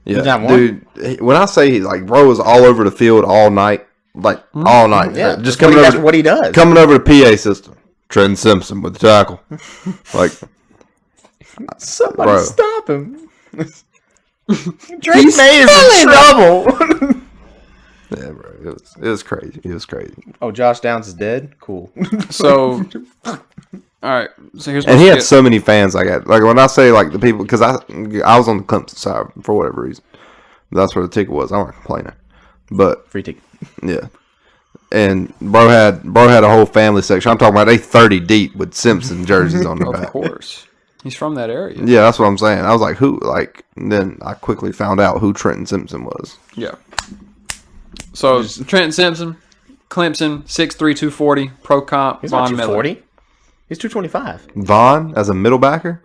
yeah, got one? dude. When I say bro was all over the field all night, all night, Yeah, just that's coming over. what he does. Coming over the PA system. Trenton Simpson with the tackle. Somebody Bro. stop him. Drake May is in trouble. Yeah, bro. It was crazy. It was crazy. Oh, Josh Downs is dead? Cool. So, all right. So here's And he had so many fans like that. Like when I say the people, because I was on the Clemson side for whatever reason. That's where the ticket was. I'm not complaining. But Free ticket. yeah. And bro had a whole family section. I'm talking about they 30 deep with Simpson jerseys on their Of back. course. He's from that area. Yeah, that's what I'm saying. I was like, who? Then I quickly found out who Trenton Simpson was. Yeah. So, Trent Simpson, Clemson, 6'3", 240, pro comp, He's not Von Miller. 240. He's 225. Vaughn as a middle backer?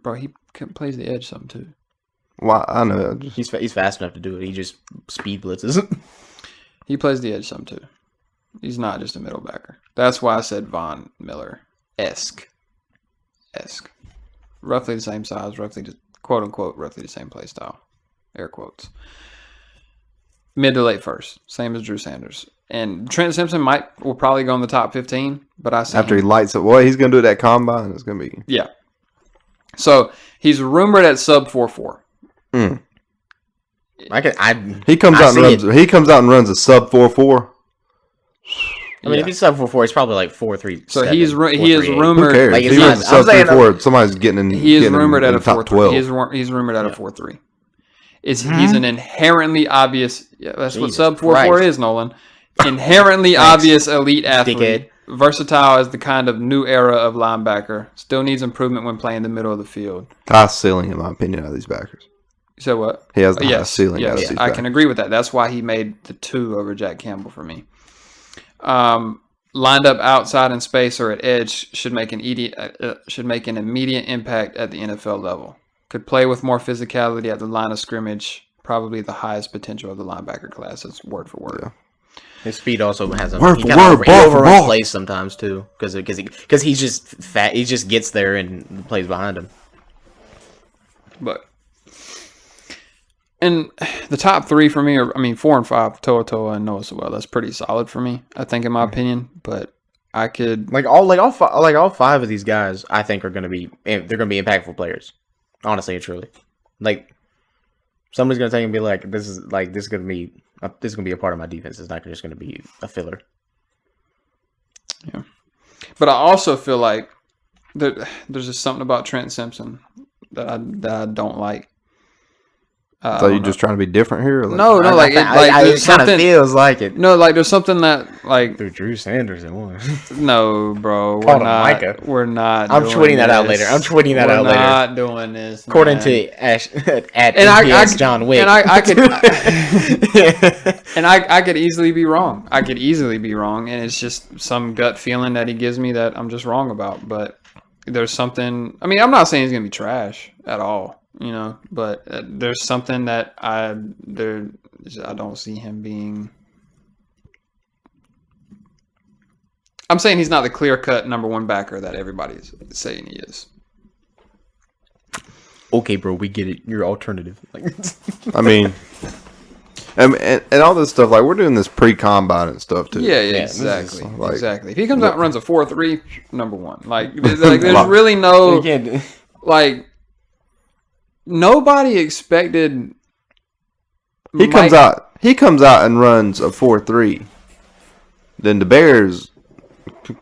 Bro, he plays the edge some too. Why? I know. He's fast enough to do it. He just speed blitzes. He plays the edge some too. He's not just a middle backer. That's why I said Von Miller-esque. Roughly the same size, roughly, quote unquote, roughly the same play style. Air quotes. Mid to late first, same as Drew Sanders. And Trent Simpson will probably go in the top 15, but I see After he him. lights it, he's going to do it at combine. It's going to be. Yeah. So he's rumored at sub 4.4. He comes out and runs a sub 4.4. I mean, if he's sub 4.4, he's probably like 4.3. So he is Who rumored. cares? Like, If it's he not- runs a I'm sub saying, 3.4, somebody's getting in. He is getting rumored in at a the top 4.3. 12. He's rumored at a 4.3. He's an inherently obvious. Yeah, that's what Jesus sub 4.4 Christ. is, Nolan. Inherently obvious elite athlete. Dickhead. Versatile as the kind of new era of linebacker. Still needs improvement when playing the middle of the field. Highest ceiling, in my opinion, out of these backers. You said what? He has the highest ceiling out of Yes, these I backers. can agree with that. That's why he made the 2 over Jack Campbell for me. Lined up outside in space or at edge should make an immediate impact at the NFL level. Could play with more physicality at the line of scrimmage. Probably the highest potential of the linebacker class. That's word for word. Yeah. His speed also has him. Word He for kinda word, ball for overruns ball. plays sometimes too, because he's just fat. He just gets there and plays behind him. But and the top 3 for me are, 4 and 5, Toa and Noah Sewell. That's pretty solid for me, I think, in my opinion. But I could All 5 of these guys, I think they're gonna be impactful players. Honestly and truly, like somebody's gonna take and be like, this is gonna be a part of my defense. It's not just gonna be a filler. Yeah. But I also feel like there's just something about Trent Simpson that I don't like. So you just trying to be different here? Or No, it there's kind of something. feels like it. No, there's something that Through Drew Sanders and one. No, bro, we're Called him not. Micah. We're not. I'm doing tweeting that out this. later. I'm tweeting that out later. We're not doing this. According man. to Ash at And NPS John Wick. And I could. And I could easily be wrong. And it's just some gut feeling that he gives me that I'm just wrong about. But there's something. I'm not saying he's gonna be trash at all. But there's something that I don't see him being. I'm saying he's not the clear-cut number 1 backer that everybody's saying he is. Okay, bro, we get it. You're alternative. And all this stuff, we're doing this pre-combine and stuff too. Yeah, this is, exactly. like- Exactly. If he comes out and runs a 4.3, number 1. There's really no nobody expected. He comes out and runs a 4.3. Then the Bears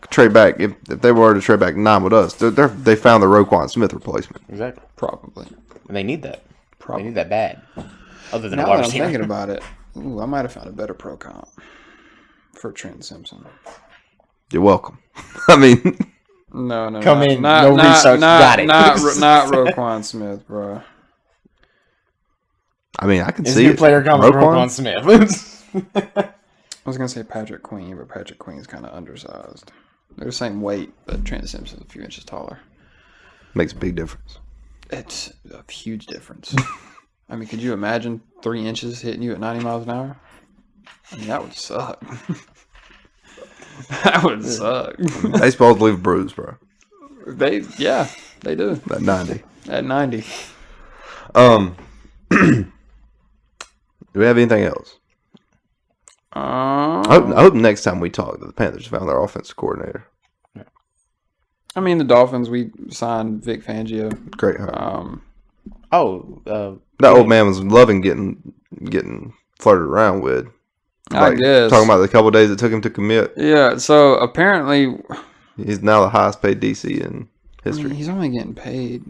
trade back. If they were to trade back 9 with us, they found the Roquan Smith replacement. Exactly. Probably. And they need that. Probably. They need that bad. Other than a Now wide that I'm receiver. thinking about it, Ooh, I might have found a better pro comp for Trent Simpson. You're welcome. I mean, No, Come in, no research, got it. Not Roquan Smith, bro. I mean, I can His see new it. player comes Roquan Smith. I was gonna say Patrick Queen, but Patrick Queen's kind of undersized. They're the same weight, but Trent Simpson's a few inches taller. Makes a big difference. It's a huge difference. I mean, could you imagine 3 inches hitting you at 90 miles an hour? I mean, that would suck. That would suck. Baseballs leave bruised, bro. They do. At 90. At 90. Do we have anything else? I hope next time we talk that the Panthers found their offensive coordinator. I mean, the Dolphins, we signed Vic Fangio. Great hire. That old man was loving getting flirted around with. I guess. Talking about the couple days it took him to commit. Yeah, so apparently... He's now the highest paid DC in history. I mean, he's only getting paid...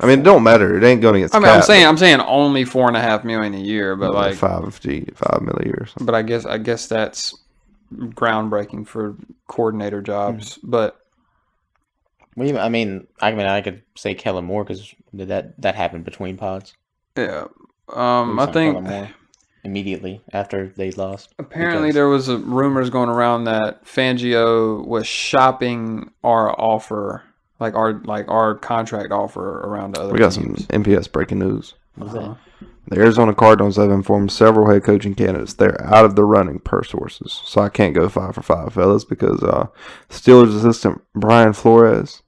I mean, it don't matter. It ain't going against. I mean, I'm saying only $4.5 million a year, but like $5 million a year. Or something. But I guess that's groundbreaking for coordinator jobs. But I mean, I could say Kellen Moore because that happened between pods. Yeah, I think immediately after they lost. Apparently, there was rumors going around that Fangio was shopping our offer. Like our contract offer around the other We got teams. some NPS breaking news. What was that? The Arizona Cardinals have informed several head coaching candidates they're out of the running per sources. So I can't go 5 for 5, fellas, because Steelers assistant Brian Flores,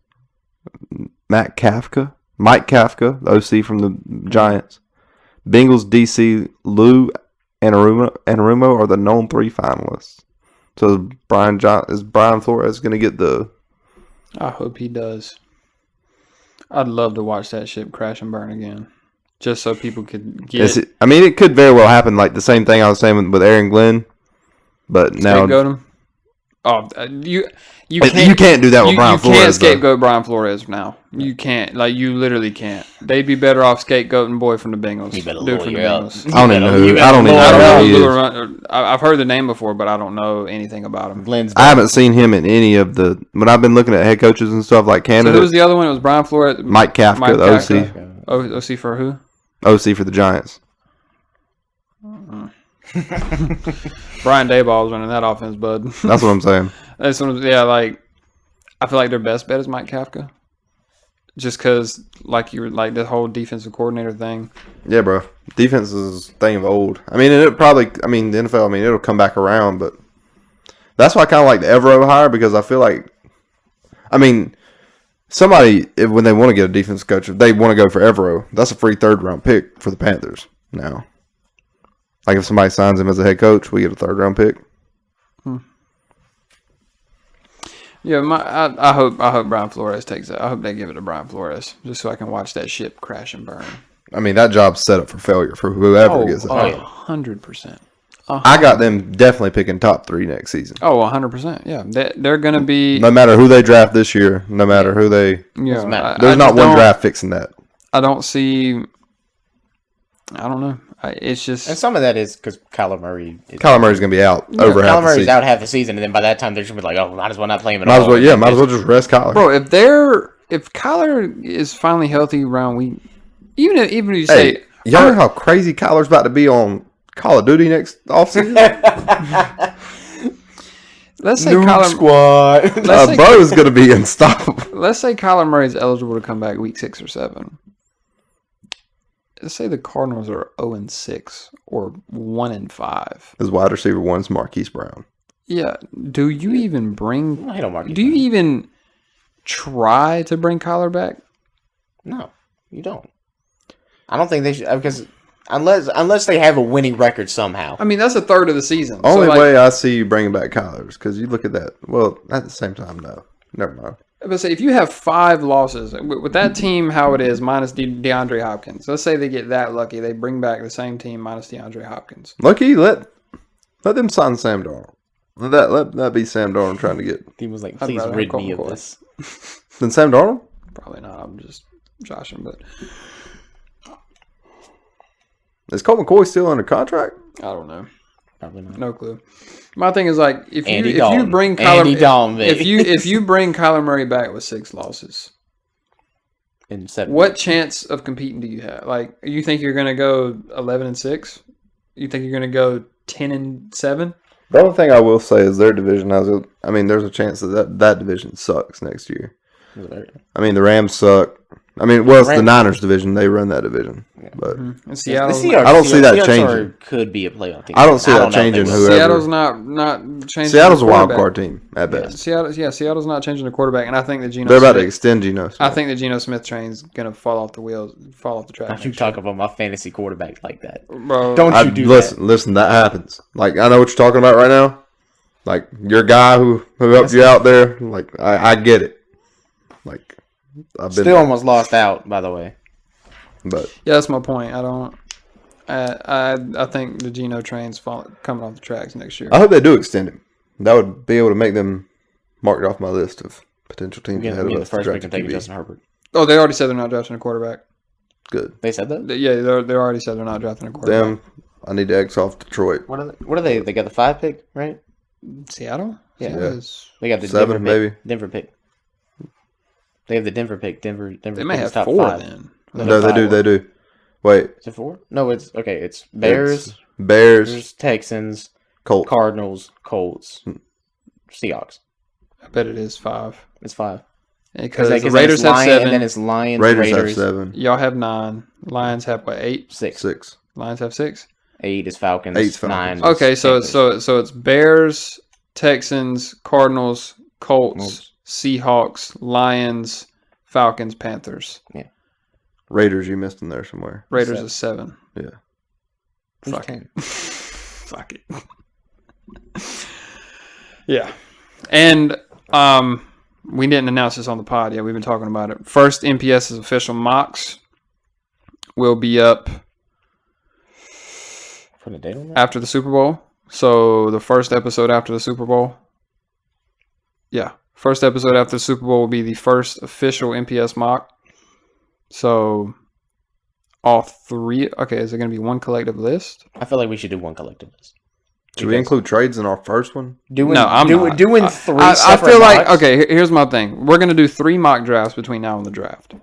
Mike Kafka, the OC from the Giants, Bengals DC Lou Anarumo are the known 3 finalists. So is Brian Flores going to get the... I hope he does. I'd love to watch that ship crash and burn again, just so people could get. It could very well happen. Like the same thing I was saying with Aaron Glenn, but now scapegoat him. Oh, you can't do that with Brian Flores. You can't scapegoat Brian Flores now. You can't. Like you literally can't. They'd be better off scapegoating boy from the Bengals. You better Dude lawyer from the up. Bengals. I don't even know who. I don't even know who he is. I've heard the name before, but I don't know anything about him. I haven't seen him in any of the. When I've been looking at head coaches and stuff like Canada. So who was the other one? It was Brian Flores. Mike Kafka, the OC. OC for who? OC for the Giants. Brian Dayball was running that offense, bud. That's what I'm saying. Like I feel like their best bet is Mike Kafka, just because the whole defensive coordinator thing. Yeah, bro. Defense is a thing of old. I mean, the NFL. I mean, it'll come back around, but that's why I kind of like the Evero hire because I feel like, somebody when they want to get a defense coach, if they want to go for Evero, that's a free 3rd round pick for the Panthers now. Like if somebody signs him as a head coach, we get a 3rd round pick. Yeah, I hope Brian Flores takes that. I hope they give it to Brian Flores just so I can watch that ship crash and burn. I mean, that job's set up for failure for whoever gets it. 100%. I got them definitely picking top 3 next season. Oh, 100%. Yeah, they're going to be. No matter who they draft this year, no matter who they. Yeah, there's not one draft fixing that. I don't see. I don't know. It's just. And some of that is because Kyler Murray. Kyler Murray's going to be out over half the season. Kyler Murray's out half the season, and then by that time they're just going to be like, oh, might as well not play him at all. Might as well just rest Kyler. Bro, if Kyler is finally healthy around week, even if you say. Y'all know how crazy Kyler's about to be on Call of Duty next offseason? Let's say Noob Squad. Bro's going to be unstoppable. Let's say Kyler Murray's eligible to come back week 6 or 7. Let's say the Cardinals are 0-6 or 1-5. His wide receiver 1's Marquise Brown. Yeah. Do you even bring? Do you even try to bring Kyler back? No, you don't. I don't think they should because unless they have a winning record somehow. I mean, that's a third of the season. Only way I see you bringing back Kyler is because you look at that. Well, at the same time, no. Never mind. But say if you have 5 losses with that team, how it is minus DeAndre Hopkins. Let's say they get that lucky, they bring back the same team minus DeAndre Hopkins. Lucky, let them sign Sam Darnold. Let that be Sam Darnold trying to get. He was like, please rid me of this. Then Sam Darnold? Probably not. I'm just joshing, but is Colt McCoy still under contract? I don't know. Probably not. No clue. My thing is like if Andy you Dalton. bring Andy Kyler Dalton, if baby. if you bring Kyler Murray back with 6 losses, In 7 what weeks. chance of competing do you have? Like, you think you're gonna go 11-6? You think you're gonna go 10-7? The only thing I will say is their division has a. I mean, there's a chance that division sucks next year. I mean, the Rams suck. I mean, well, it's the Niners division. They run that division, but And Seattle, I don't see that changing. Could be a playoff team. I don't see that know if they changing. will. Whoever Seattle's not changing. Seattle's the a wild quarterback. card team at best. Seattle's not changing the quarterback, and I think that Geno. They're about to Smith, extend Geno Smith. I think the Geno Smith train's gonna fall off the track. Don't you talk about my fantasy quarterback like that? Bro, Don't you do that? Listen, that happens. Like, I know what you're talking about right now. Like, your guy who helped you out there. Like, I get it. Like, I've been Still there, almost lost out, by the way. but yeah, that's my point. I think the Geno train's coming off the tracks next year. I hope they do extend him. That would be able to make them marked off my list of potential teams Again, ahead of the us. first to pick and draft take QB. Justin Herbert. Oh, they already said they're not drafting a quarterback. Good. They said that? Yeah, they already said they're not drafting a quarterback. Damn, I need to X off Detroit. What are they? They got the 5 pick, right? Seattle? Yeah. Seattle's- They got the 7, Denver pick. maybe. Denver pick. They have the Denver pick. Denver They may pick have is top 4 5. then. No, they do. They do. Wait. Is it 4? No, it's okay. It's Bears, It's Bears, Texans, Colts. Cardinals, Colts, Seahawks. I bet it is 5. It's 5. Because the then Raiders it's have Lions, 7. and then it's Lions, Raiders Raiders, have 7. Y'all have 9. Lions have what, 8? 6. 6. Lions have 6. 8 is Falcons. 8's Falcons. 9 is Okay, so Panthers. it's Bears, Texans, Cardinals, Colts, Seahawks, Lions, Falcons, Panthers. Raiders, you missed in there somewhere. Raiders is 7. Yeah. Who's Fuck 10? it. Fuck it. Yeah. And we didn't announce this on the pod yet. We've been talking about it. First NPS's official mocks will be up Put a date on that? after the Super Bowl. So the first episode after the Super Bowl. Yeah. First episode after the Super Bowl will be the first official NPS mock. So all 3. Okay, is it going to be one collective list? I feel like we should do one collective list. Should we include trades in our first one? Doing, No, I'm not. Doing 3 I separate feel like, mocks? okay, here's my thing. We're going to do 3 mock drafts between now and the draft.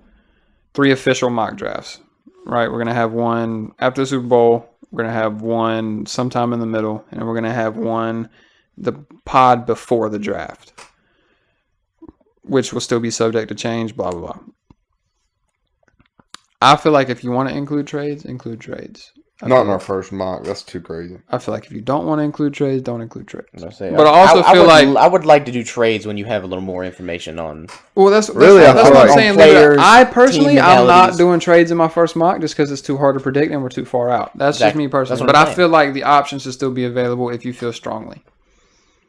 3 official mock drafts, right? We're going to have one after the Super Bowl. We're going to have one sometime in the middle. And we're going to have one, the pod before the draft, which will still be subject to change, blah, blah, blah. I feel like if you want to include trades, include trades. Not in our first mock. That's too crazy. I feel like if you don't want to include trades, don't include trades. But I also feel like I would like to do trades when you have a little more information on. well, that's Really, I that's feel what I'm like- saying. on players, I personally, team I'm not modalities. doing trades in my first mock just because it's too hard to predict and we're too far out. That's just Exactly. me personally. That's what But I'm I saying. feel like the options should still be available if you feel strongly.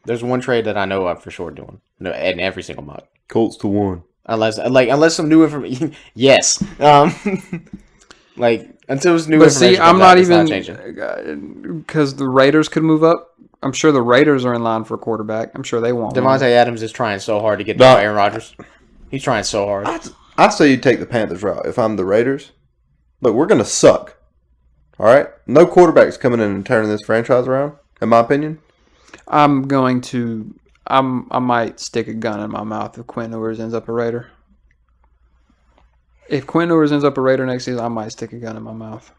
There's one trade that I know I'm for sure doing. No, in every single mock. Colts to 1. Unless some new information. Yes. Like until there's new But information. see, I'm comes not out, it's even changing. because the Raiders could move up. I'm sure the Raiders are in line for a quarterback. I'm sure they want one. Devontae Adams is trying so hard to get to No. Aaron Rodgers. He's trying so hard. I'd say you take the Panthers route if I'm the Raiders. Look, we're going to suck. All right? No quarterback's coming in and turning this franchise around, in my opinion. I might stick a gun in my mouth if Quinn Ewers ends up a Raider. If Quinn Ewers ends up a Raider next season, I might stick a gun in my mouth.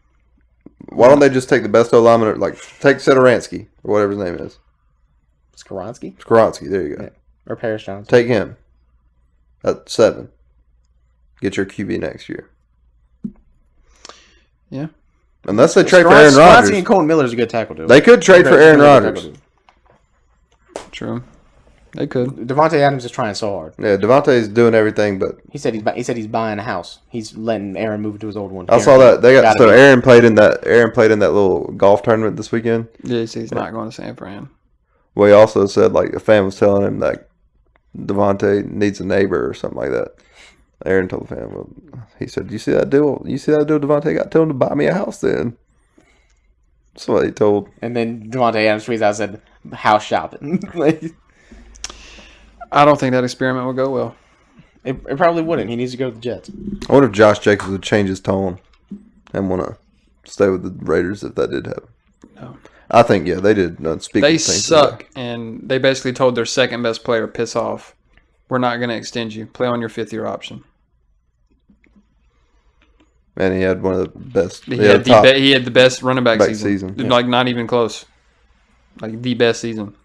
Why don't they just take the best O-lineman, like take Sederansky or whatever his name is? Skoronski Skoronski, there you go. Yeah. or Paris Johnson. Take him at 7. Get your QB next year. Yeah. Unless they trade for Aaron Skoronski Rodgers. and Colton Miller's a good tackle dude. They could trade for Aaron Rodgers. True. They could. Devontae Adams is trying so hard. Yeah, Devontae's doing everything, but He said he's buying a house. He's letting Aaron move to his old one. I saw that they got Gotta be. Aaron played in that little golf tournament this weekend. Yeah, he's not going to San Fran. Well, he also said like a fan was telling him that Devontae needs a neighbor or something like that. Aaron told the fan, well, he said, "You see that deal? Devontae got? Tell him to buy me a house then." That's what he told. And then Devontae Adams tweets out and said, "House shopping." Like, I don't think that experiment will go well. it probably wouldn't. He needs to go to the Jets. I wonder if Josh Jacobs would change his tone and want to stay with the Raiders if that did happen. No. I think they did unspeakable They things. suck, and they basically told their second best player, "Piss off. We're not going to extend you. Play on your 5th-year option." And he had one of the best. He had the best running back season. Yeah. Like, not even close. Like, the best season.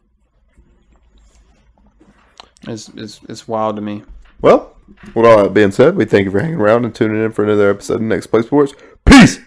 It's wild to me. Well, with all that being said, we thank you for hanging around and tuning in for another episode of Next Play Sports. Peace!